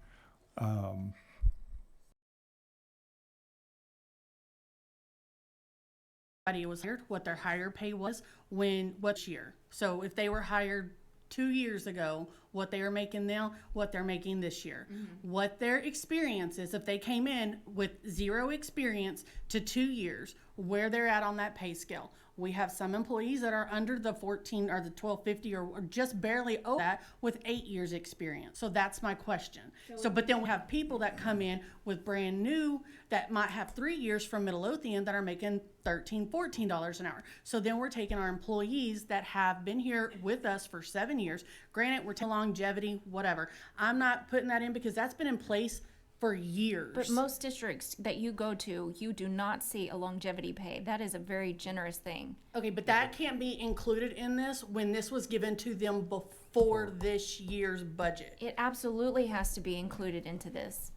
Everybody was hired, what their higher pay was what year. So if they were hired 2 years ago, what they are making now, what they're making this year, what their experience is, if they came in with 0 experience to 2 years, where they're at on that pay scale. We have some employees that are under the 14 or the 1250 or just barely over that with 8 years experience. So that's my question. But then we have people that come in with brand new that might have 3 years from Midlothian that are making $13, $14 an hour. So then we're taking our employees that have been here with us for 7 years. Granted, we're taking longevity, whatever. I'm not putting that in because that's been in place for years. But most districts that you go to, you do not see a longevity pay. That is a very generous thing. Okay, but that can't be included in this when this was given to them before this year's budget. It absolutely has to be included into this.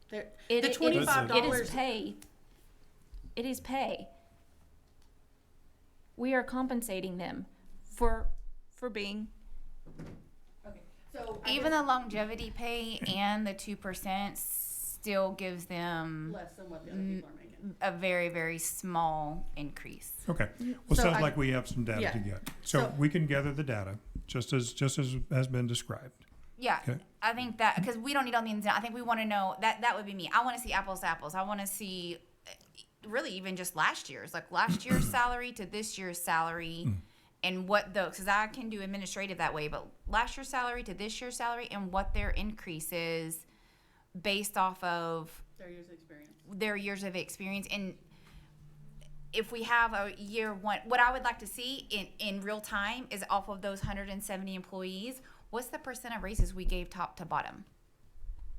The It $25 is pay. It is pay. We are compensating them for being. Okay, so. Even the longevity pay and the 2% still gives them Less than what the other people are making. a very, very small increase. Okay. Well, So sounds I- like we have some data yeah. to get. So So- we can gather the data, just as has been described. Yeah, Okay. I think that because we don't need all the ins and outs. I think we want to know that would be me. I want to see apples to apples. I want to see really even just last year's, like last year's salary to this year's salary, and what those, because I can do administrative that way, but last year's salary to this year's salary and what their increase is based off of Their years of experience. their years of experience. And if we have a year one, what I would like to see in real time is off of those 170 employees, what's the percent of raises we gave top to bottom?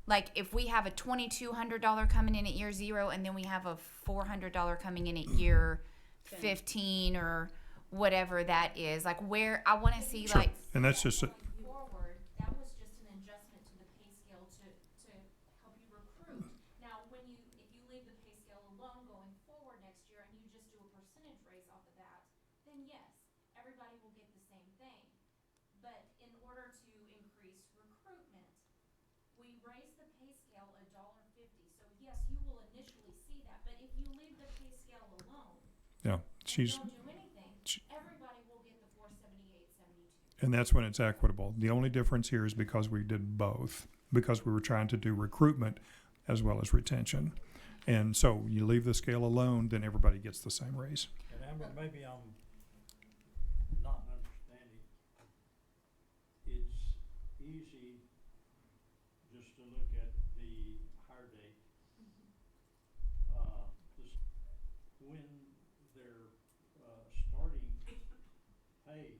Like if we have a $2,200 coming in at year 0 and then we have a $400 coming in at year 15 or whatever that is, like where I want to see Sure. like And that's just, Forward, that was just an adjustment to the pay scale to help you recruit. Now, if you leave the pay scale alone going forward next year and you just do a percentage raise off of that, then yes, everybody will get the same thing. But in order to increase recruitment, we raise the pay scale $1.50. So yes, you will initially see that, but if you leave the pay scale alone yeah, and she's, don't do anything, everybody will get the 478.72. and that's when it's equitable. The only difference here is because we did both, because we were trying to do recruitment as well as retention. And so you leave the scale alone, then everybody gets the same raise. And maybe I'm not understanding. It's easy just to look at the hire date. When they're starting pay,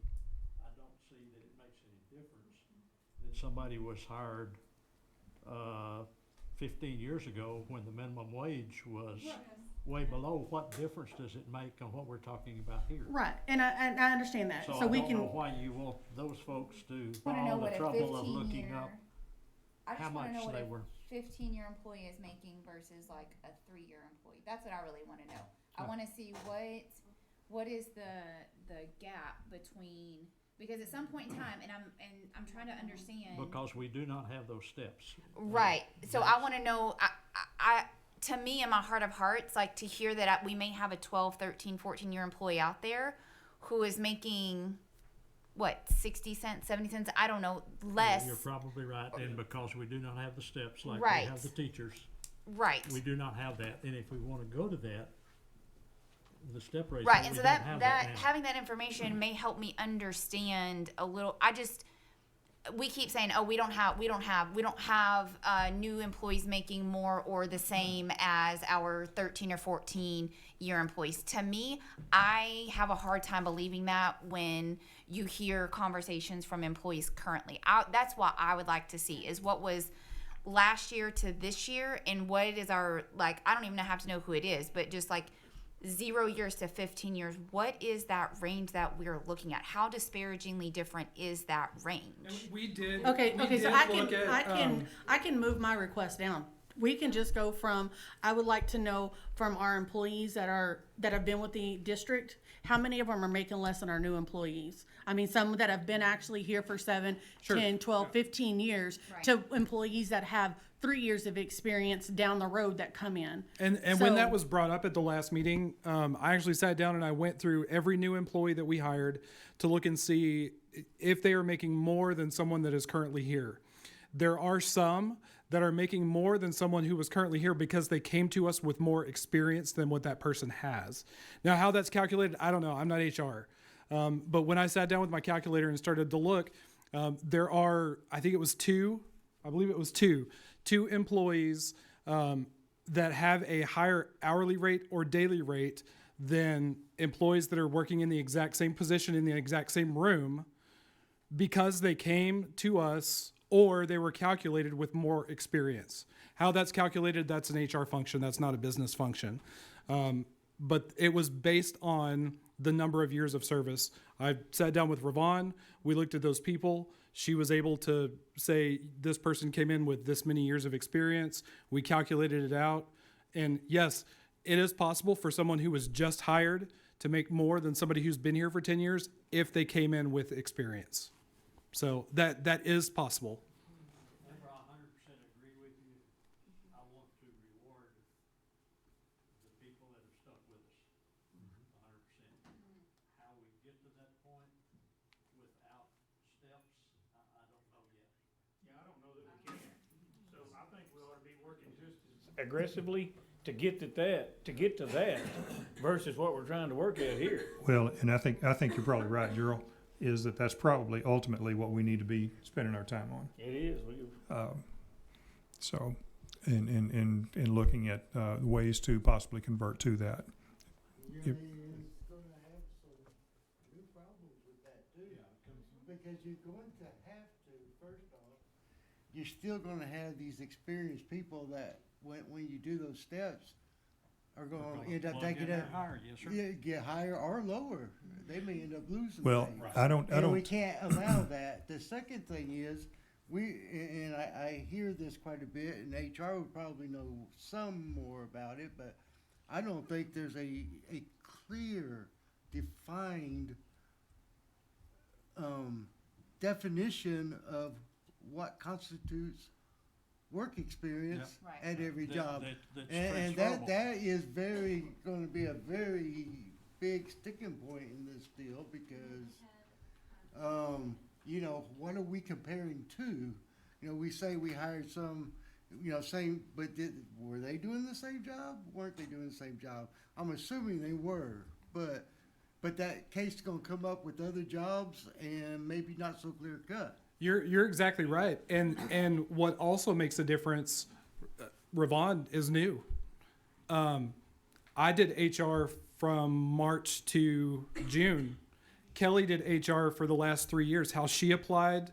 I don't see that it makes any difference that somebody was hired 15 years ago when the minimum wage was way below. What difference does it make on what we're talking about here? Right, and I understand that. So we I don't know can, why you want those folks to go wanna know on the what a trouble of 15 looking year- up I how just want to much know what they a were. 15-year employee is making versus like a 3-year employee. That's what I really want to know. I want to see what is the gap between, because at some point in time, and I'm trying to understand. Because we do not have those steps. Right. So I want to know, I to me, in my heart of hearts, like to hear that we may have a 12, 13, 14-year employee out there who is making, what, 60 cents, 70 cents, I don't know, less. You're probably right, and because we do not have the steps like we Right. have the teachers. Right. We do not have that, and if we want to go to that, the step ratio, Right, we and so don't that have that that now. having that information may help me understand a little. We keep saying, oh, we don't have new employees making more or the same as our 13 or 14 year employees. To me, I have a hard time believing that when you hear conversations from employees currently. That's what I would like to see is what was last year to this year and what it is our, like, I don't even have to know who it is, but just like 0 years to 15 years, what is that range that we're looking at? How disparagingly different is that range? We did. okay, we so did I look at, I can move my request down. We can just go from, I would like to know from our employees that have been with the district, how many of them are making less than our new employees? I mean, some that have been actually here for 7, Sure. 10, 12, 15 years, Right. to employees that have 3 years of experience down the road that come in. And when that So- was brought up at the last meeting, I actually sat down and I went through every new employee that we hired to look and see if they are making more than someone that is currently here. There are some that are making more than someone who was currently here because they came to us with more experience than what that person has. Now, how that's calculated, I don't know. I'm not HR. But when I sat down with my calculator and started to look, there are, I think it was two employees that have a higher hourly rate or daily rate than employees that are working in the exact same position in the exact same room because they came to us or they were calculated with more experience. How that's calculated, that's an HR function. That's not a business function. But it was based on the number of years of service. I sat down with Ravon. We looked at those people. She was able to say this person came in with this many years of experience. We calculated it out. And yes, it is possible for someone who was just hired to make more than somebody who's been here for 10 years if they came in with experience. So that is possible. Amber, I 100% agree with you. I want to reward the people that have stuck with us, 100%. How we get to that point without steps, I don't know yet. Yeah, I don't know that we can. So I think we ought to be working just as aggressively to get to that versus what we're trying to work at here. Well, and I think you're probably right, Gerald, is that's probably ultimately what we need to be spending our time on. It is. So, in looking at ways to possibly convert to that. You're gonna have some new problems with that too. Because you're going to have to, first off, you're still gonna have these experienced people that when you do those steps are gonna end up taking it. Higher, yes, sir. Yeah, get higher or lower. They may end up losing Well, things. I don't. And we can't allow that. The second thing is, I hear this quite a bit, and HR would probably know some more about it, but I don't think there's a clear, defined definition of what constitutes work experience Right. at every job. That's And transferable. that is going to be a very big sticking point in this deal because, what are we comparing to? We say we hired some, same, but were they doing the same job? Weren't they doing the same job? I'm assuming they were, but that case is going to come up with other jobs and maybe not so clear cut. You're exactly right. And what also makes a difference, Ravon is new. I did HR from March to June. Kelly did HR for the last 3 years. How she applied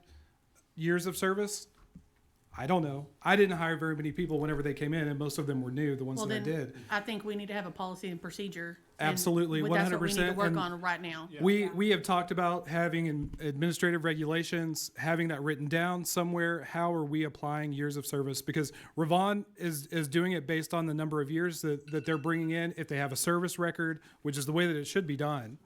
years of service, I don't know. I didn't hire very many people whenever they came in, and most of them were new, the ones Well, that I then, did. I think we need to have a policy and procedure. and Absolutely, That's what we need to 100%, work and on right now. We have talked about having administrative regulations, having that written down somewhere. How are we applying years of service? Because Ravon is doing it based on the number of years that they're bringing in. If they have a service record, which is the way that it should be done.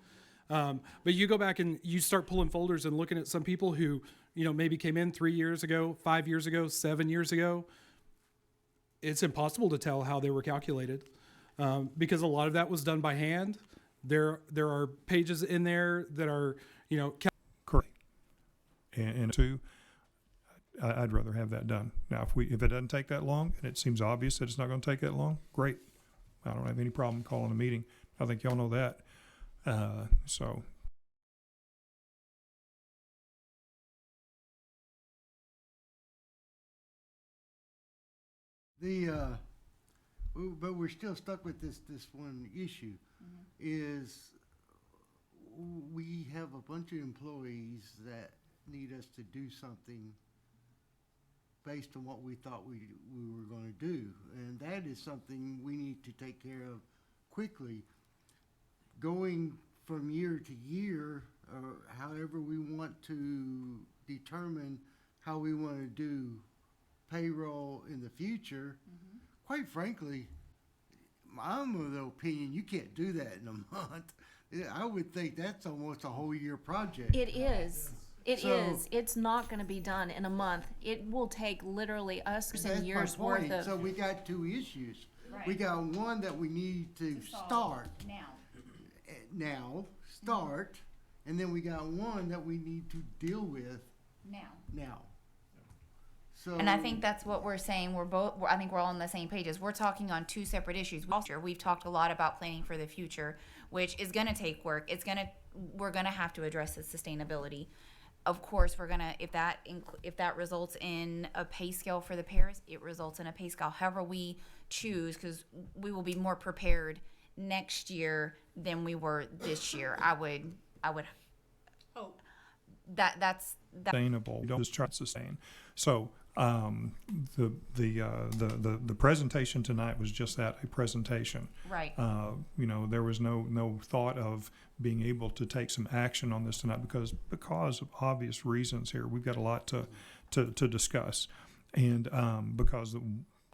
But you go back and you start pulling folders and looking at some people who, maybe came in 3 years ago, 5 years ago, 7 years ago. It's impossible to tell how they were calculated. Because a lot of that was done by hand. There are pages in there that are, Correct. And two, I'd rather have that done. Now, if it doesn't take that long, and it seems obvious that it's not going to take that long, great. I don't have any problem calling a meeting. I think y'all know that. So. But we're still stuck with this one issue, is we have a bunch of employees that need us to do something based on what we thought we were going to do, and that is something we need to take care of quickly. Going from year to year, or however we want to determine how we want to do payroll in the future, quite frankly, I'm of the opinion you can't do that in a month. I would think that's almost a whole year project. It is. It So- is. It's not going to be done in a month. It will take literally us That's and my years worth point. of. So we got two issues. We Right. got one that we need to start now, and then we got one that we need to deal with now. So, And I think that's what we're saying. I think we're all on the same pages. We're talking on two separate issues. We've talked a lot about planning for the future, which is going to take work. We're going to have to address the sustainability. Of course, we're going to, if that results in a pay scale for the pairs, it results in a pay scale. However we choose, because we will be more prepared next year than we were this year. I would Hope. that's Sustainable. Don't just try to sustain. So the presentation tonight was just that, a presentation. right. There was no thought of being able to take some action on this tonight because of obvious reasons here. We've got a lot to discuss, and because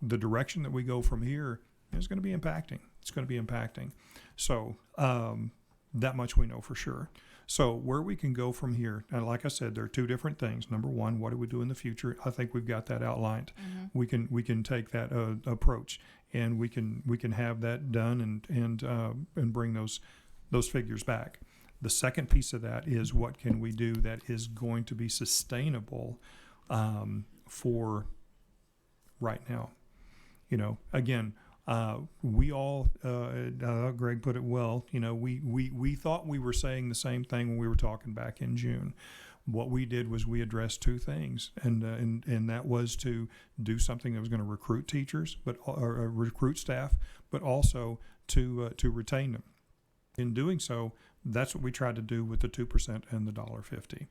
the direction that we go from here is going to be impacting. it's going to be impacting. So that much we know for sure. So where we can go from here, and like I said, there are two different things. Number one, what do we do in the future? I think we've got that outlined. We can take that approach, and we can have that done and bring those figures back. The second piece of that is what can we do that is going to be sustainable for right now. You know, again, we all, Greg put it well, you know, we thought we were saying the same thing when we were talking back in June. What we did was we addressed two things, and that was to do something that was going to recruit teachers, or recruit staff, but also to retain them. In doing so, that's what we tried to do with the 2% and the $1.50.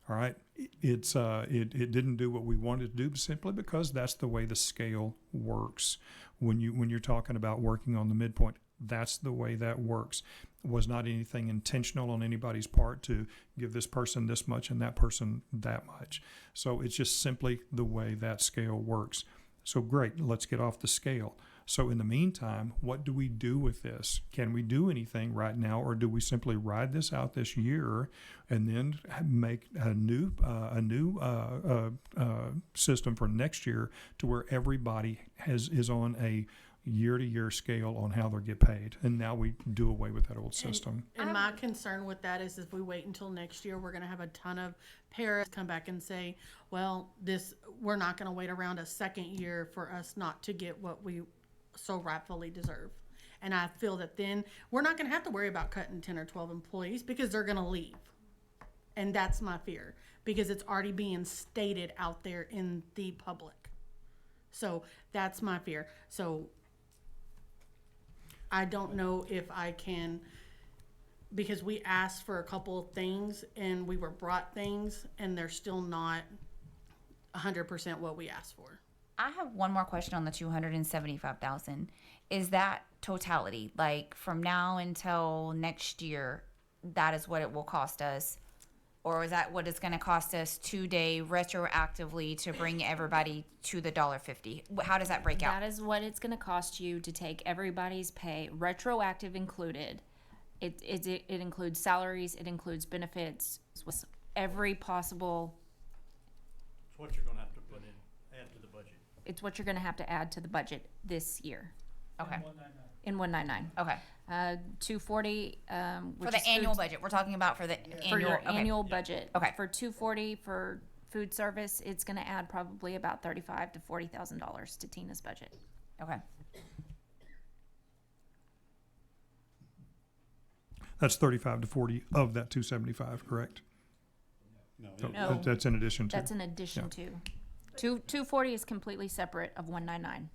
All right, it didn't do what we wanted to do simply because that's the way the scale works. When you're talking about working on the midpoint, that's the way that works. It was not anything intentional on anybody's part to give this person this much and that person that much. So it's just simply the way that scale works. So great, let's get off the scale. So in the meantime, what do we do with this? Can we do anything right now, or do we simply ride this out this year and then make a new system for next year to where everybody is on a year-to-year scale on how they get paid, and now we do away with that old system? And my concern with that is if we wait until next year, we're gonna have a ton of parents come back and say, well, we're not gonna wait around a second year for us not to get what we so rightfully deserve. And I feel that then we're not gonna have to worry about cutting 10 or 12 employees because they're gonna leave. And that's my fear, because it's already being stated out there in the public. So that's my fear. So I don't know if I can, because we asked for a couple of things and we were brought things and they're still not 100% what we asked for. I have one more question on the 275,000. Is that totality? Like from now until next year, that is what it will cost us? Or is that what it's going to cost us today retroactively to bring everybody to the $1.50? How does that break out? That is what it's going to cost you to take everybody's pay, retroactive included. It includes salaries, it includes benefits, every possible. It's what you're gonna have to put in, add to the budget. It's what you're going to have to add to the budget this year. Okay. In 199. Okay. 240. For the annual budget. We're talking about for the annual. For your okay. annual budget. Okay. For 240 for food service, it's going to add probably about $35,000 to $40,000 to Tina's budget. Okay. That's 35 to 40 of that 275, correct? So No. that's in addition to. That's in addition to. 240 is completely separate of 199.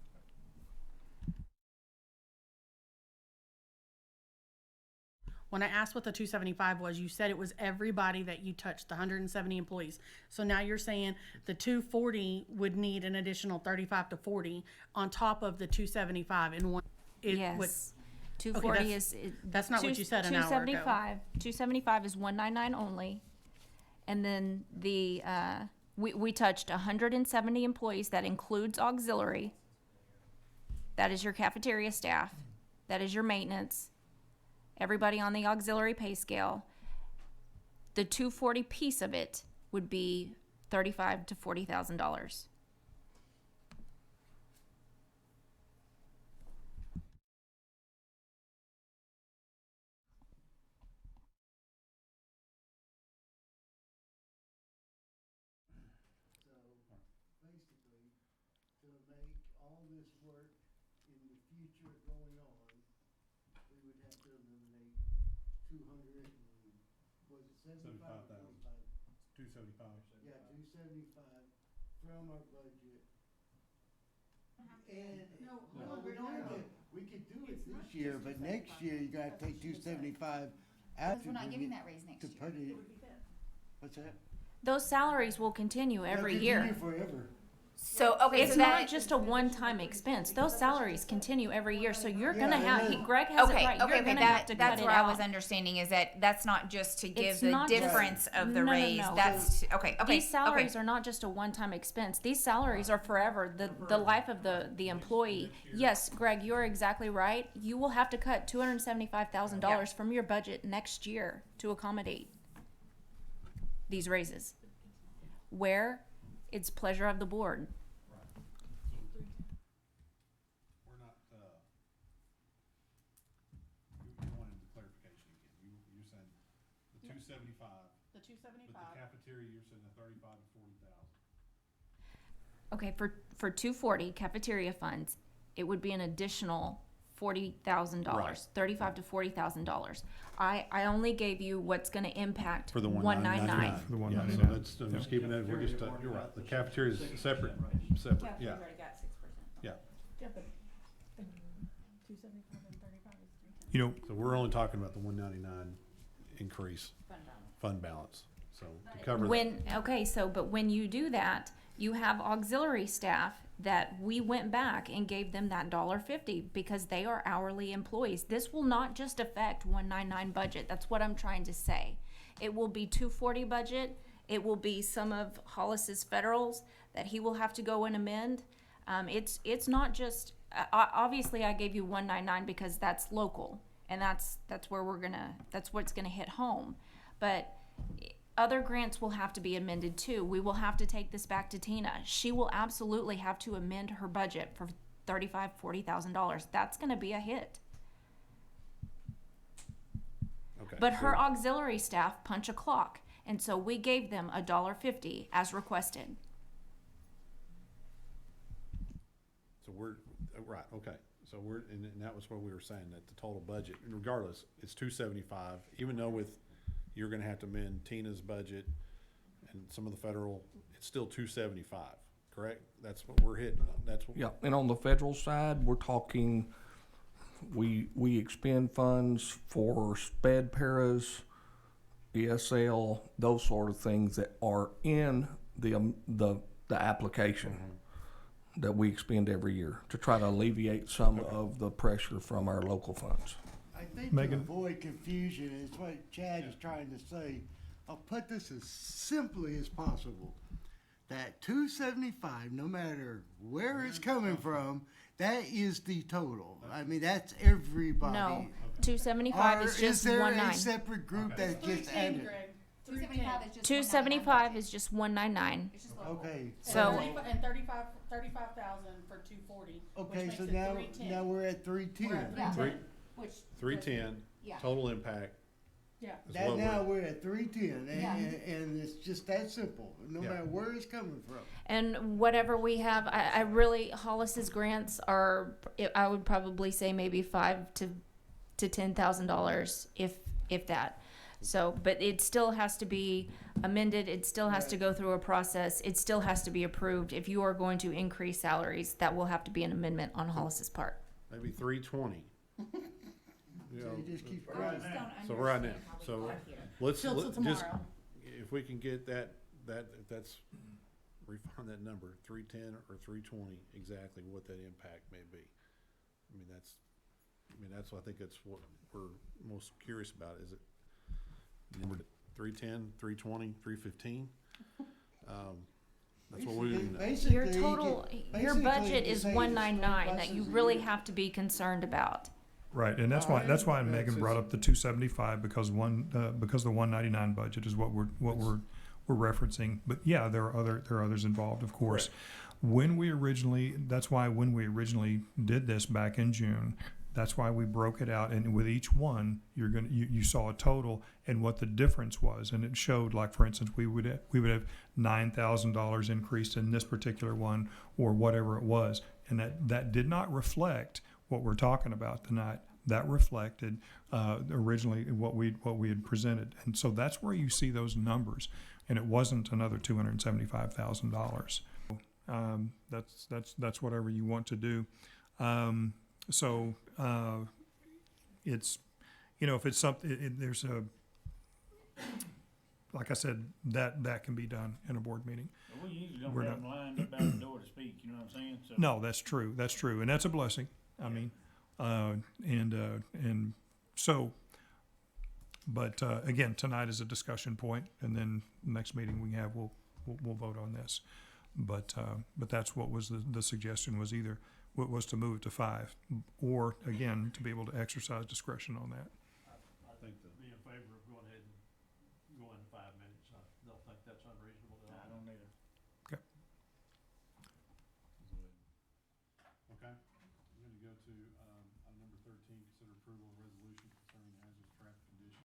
When I asked what the 275 was, you said it was everybody that you touched, the 170 employees. So now you're saying the 240 would need an additional 35 to 40 on top of the 275 in one. Yes. 240 Okay, that's not what you said an hour ago. 275 is 199 only. And then the we touched 170 employees. That includes auxiliary. That is your cafeteria staff. That is your maintenance. Everybody on the auxiliary pay scale. The 240 piece of it would be $35,000 to $40,000. Basically, to make all this work in the future going on, we would have to eliminate 200 and, was it 75? 275. Yeah, 275 from our budget. And, we don't have to, we could do it this year, but next year you gotta take 275 out. Because we're not giving that raise next to year. put it, what's that? Those salaries will continue every They'll year. continue forever. So, okay, It's so not that, just a one-time expense. Those salaries continue every year, so you're Yeah, gonna and have, then- Greg has it okay, right, okay, you're okay, gonna have that, to that's cut it where I was out. understanding is that that's not just to give It's the not just- difference of the no, no, raise, no. that's, okay, okay. These salaries are not just a one-time expense. These salaries are forever, the life of the employee. Yes, Greg, you're exactly right. You will have to cut $275,000 from your budget next year to accommodate these raises. Where? It's pleasure of the board. We're not, you wanted the clarification again. You're saying the 275, The two but the seventy-five. cafeteria, you're saying the 35 to 40,000. Okay, for 240 cafeteria funds, it would be an additional $40,000, Right. $35,000 to $40,000. I only gave you what's going to impact For the 199. For the Yeah, 199. so that's, I'm just keeping that, we're just, you're right, the cafeteria is separate, yeah. Yeah, You know, so we're only talking about the 199 increase fund balance, so to cover that. But when you do that, you have auxiliary staff that we went back and gave them that $1.50 because they are hourly employees. This will not just affect 199 budget. That's what I'm trying to say. It will be 240 budget. It will be some of Hollis's federals that he will have to go and amend. It's not just obviously I gave you 199 because that's local and that's where that's what's gonna hit home. But other grants will have to be amended too. We will have to take this back to Tina. She will absolutely have to amend her budget for $35,000, $40,000. That's gonna be a hit. Okay, But her so- auxiliary staff punch a clock, and so we gave them $1.50 as requested. So we're, right, okay, so we're, and that was what we were saying, that the total budget, and regardless, it's 275, even though you're gonna have to amend Tina's budget and some of the federal, it's still 275, correct? That's what we're hitting, that's what. Yeah, and on the federal side, we're talking, we expend funds for sped paras, ESL, those sort of things that are in the application that we expend every year to try to alleviate some of the pressure from our local funds. I think Megan? to avoid confusion, and it's what Chad is trying to say, I'll put this as simply as possible. That 275, no matter where it's coming from, that is the total. I mean, that's everybody. No, 275 is Or just there 19. a separate group that gets added? 275 is just 199. Okay. So- And 35,000 for 240. Okay, so now we're at 310. Three- 310, total impact. Yeah. is That what now we're- we're at 310, and it's just that simple, no Yeah. matter where it's coming from. And whatever we have, I really, Hollis's grants are, I would probably say maybe $5,000 to $10,000, if that. So, but it still has to be amended, it still has to go through a process, it still has to be approved. If you are going to increase salaries, that will have to be an amendment on Hollis's part. Maybe 320. You know, So you just keep growing. So right now, so let's, Till just, tomorrow. if we can get if that's, refine that number, 310 or 320, exactly what that impact may be. That's, I think that's what we're most curious about, is it number 310, 320, 315? That's what we need to know. Basically, Your you can- total, your basically budget you is say it's 199 3 that you buses a really year. have to be concerned about. right, and that's why Megan brought up the 275 because because the 199 budget is what we're referencing. But yeah, there are others involved, of course. That's why when we originally did this back in June, that's why we broke it out, and with each one, you saw a total and what the difference was, and it showed, like for instance, we would have $9,000 increased in this particular one, or whatever it was, and that did not reflect what we're talking about tonight. That reflected originally what we had presented, and so that's where you see those numbers, and it wasn't another $275,000. That's whatever you want to do. So it's, if it's something, there's a, like I said, that can be done in a board meeting. We usually don't We're have them not- lined up out the door to speak, you know what I'm saying? So No, that's true, and that's a blessing. I mean, and so, but, again, tonight is a discussion point, and then next meeting we have, we'll vote on this. But that's what was the suggestion was either, was to move it to 5, or, again, to be able to exercise discretion on that. I think to be in favor of going ahead and going 5 minutes. I don't think that's unreasonable at all. I don't either. Okay, I'm gonna go to, item number 13, consider approval of resolution concerning hazardous traffic conditions.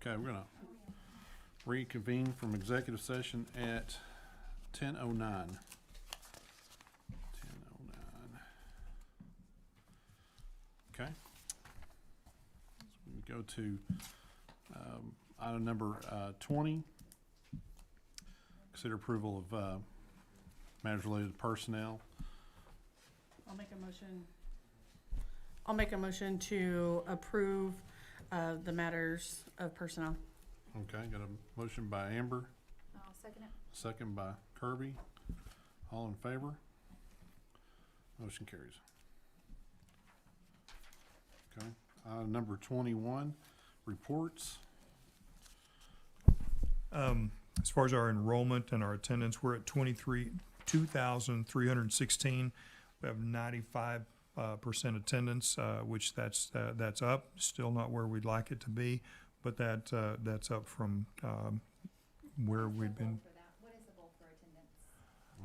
Okay, we're gonna reconvene from executive session at 10:09. 10:09. Okay. So we go to, item number, 20. Consider approval of, matters related to personnel. I'll make a motion to approve the matters of personnel. Okay, got a motion by Amber, I'll second it. second by Kirby. All in favor? Motion carries. Okay, number 21, reports. As far as our enrollment and our attendance, we're at 2,316. We have 95% attendance, which that's up. Still not where we'd like it to be, but that's up from where we'd been. What is the goal for attendance?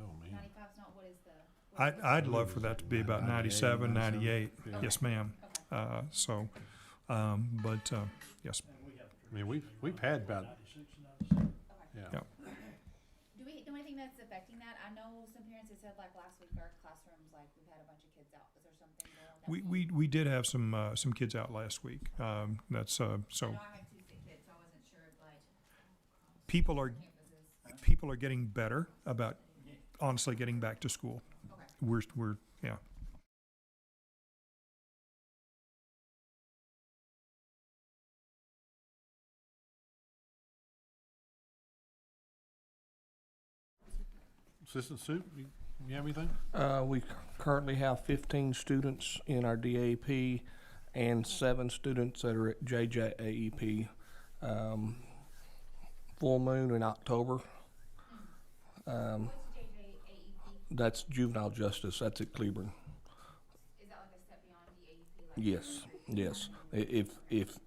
Oh, man. 95 is not, what is the? I'd love for that to be about 97, 98. Yeah. Yes, ma'am. So, but yes. I mean, we've had about, 96 and 97. yeah. Yep. Do we know anything that's affecting that? I know some parents have said like last week our classrooms, like we've had a bunch of kids out. Is there something going on? We did have some kids out last week. That's so. I know I had 2 sick kids, so I wasn't sure, like. People are getting better about honestly getting back to school. Okay. We're yeah. Assistant Soup, you have anything? We currently have 15 students in our DAP and 7 students that are at JJAEP. Full moon in October. What's JJAEP? That's juvenile justice. That's at Cleburne. Is that like a step beyond the AEP? Like Yes.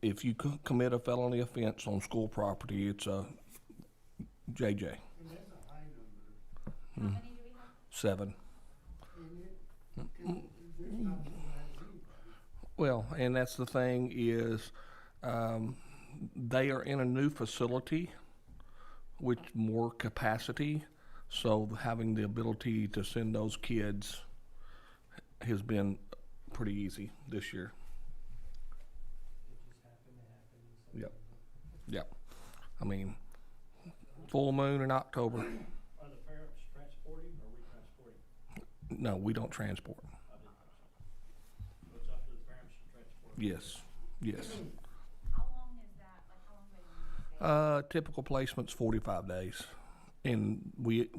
If you commit a felony offense on school property, it's a JJ. And that's a high number. How many do we have? 7. And there's not so bad anybody. Well, and that's the thing is, they are in a new facility with more capacity, so having the ability to send those kids has been pretty easy this year. Yep. Yep. I mean, full moon in October. Are the parents transporting or are we transporting? No, we don't transport. I didn't think so. So it's up to the parents to transport. Yes. Yes. How long is that? Like how long do they need to stay? Typical placement's 45 days. And we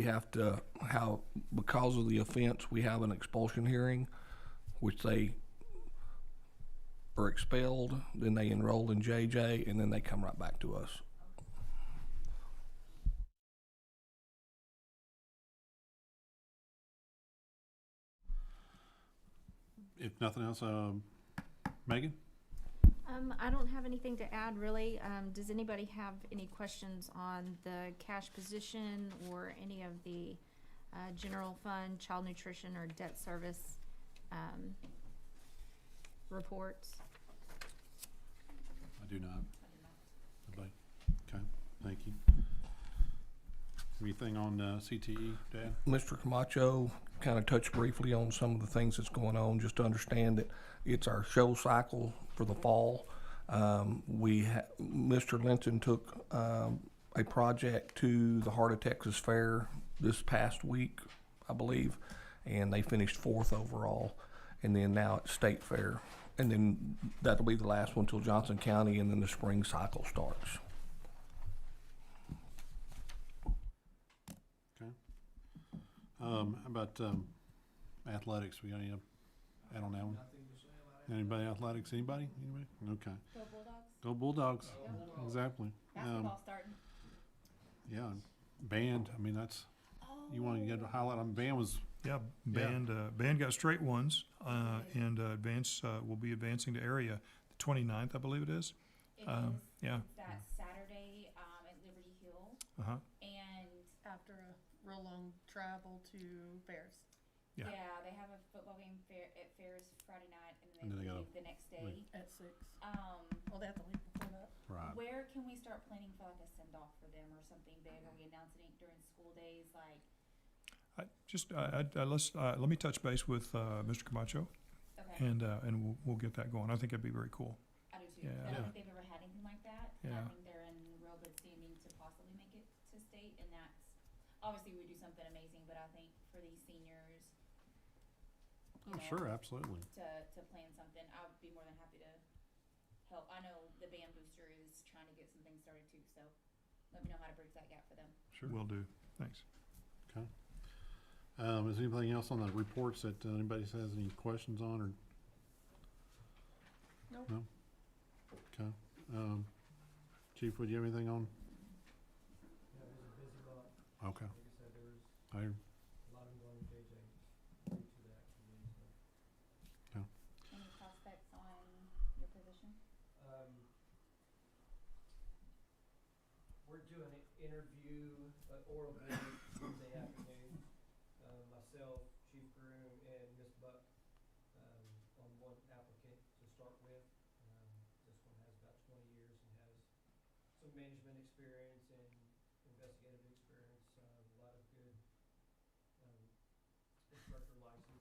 have to have, because of the offense, we have an expulsion hearing, which they are expelled, then they enroll in JJ, and then they come right back to us. if nothing else, Megan? I don't have anything to add really. Does anybody have any questions on the cash position or any of the general fund, child nutrition, or debt service reports? I do not. Nobody? Okay, thank you. Anything on CTE, Dad? Mr. Camacho kind of touched briefly on some of the things that's going on, just to understand that it's our show cycle for the fall. Mr. Linton took a project to the Heart of Texas Fair this past week, I believe, and they finished 4th overall. And then now it's State Fair. And then that'll be the last one till Johnson County, and then the spring cycle starts. Okay. How about athletics? We got any add on that one? Anybody athletics? Anybody? Okay. Go Bulldogs. Go Bulldogs. Exactly. Basketball starting. Yeah, band. I mean, that's you want to get a highlight on band was. Yeah, band got straight ones, and will be advancing to area the 29th, I believe it is. It is. Yeah. It's that Saturday at Liberty Hill. Uh-huh. And After a real long travel to Fairs. Yeah. they have a football game at Fairs Friday night, and And then then they they gotta leave the next day. At 6. Um, Well, they have to leave before that. Right. Where can we start planning for like a send off for them or something big? Are we announcing it during school days? Like, Let me touch base with Mr. Camacho, okay, and we'll get that going. I think it'd be very cool. I do too. Yeah. I don't think they've ever had anything like that. Yeah. I think they're in real good standing to possibly make it to state, and that's obviously we do something amazing. But I think for these seniors, Oh, sure, absolutely. to plan something, I would be more than happy to help. I know the band booster is trying to get some things started too, so let me know how to bridge that gap for them. Sure. Will do. Thanks. Okay. Is there anything else on the reports that anybody has any questions on or? Nope. No? Okay. Chief, would you have anything on? Yeah, it was a busy month. Okay. Like I said, there was I, a lot of them going to JJ due to the activity, so. Any prospects on your position? We're doing an interview, oral board Tuesday afternoon. Myself, Chief Groom, and Ms. Buck, on one applicant to start with. This one has about 20 years and has some management experience and investigative experience, a lot of good, instructor license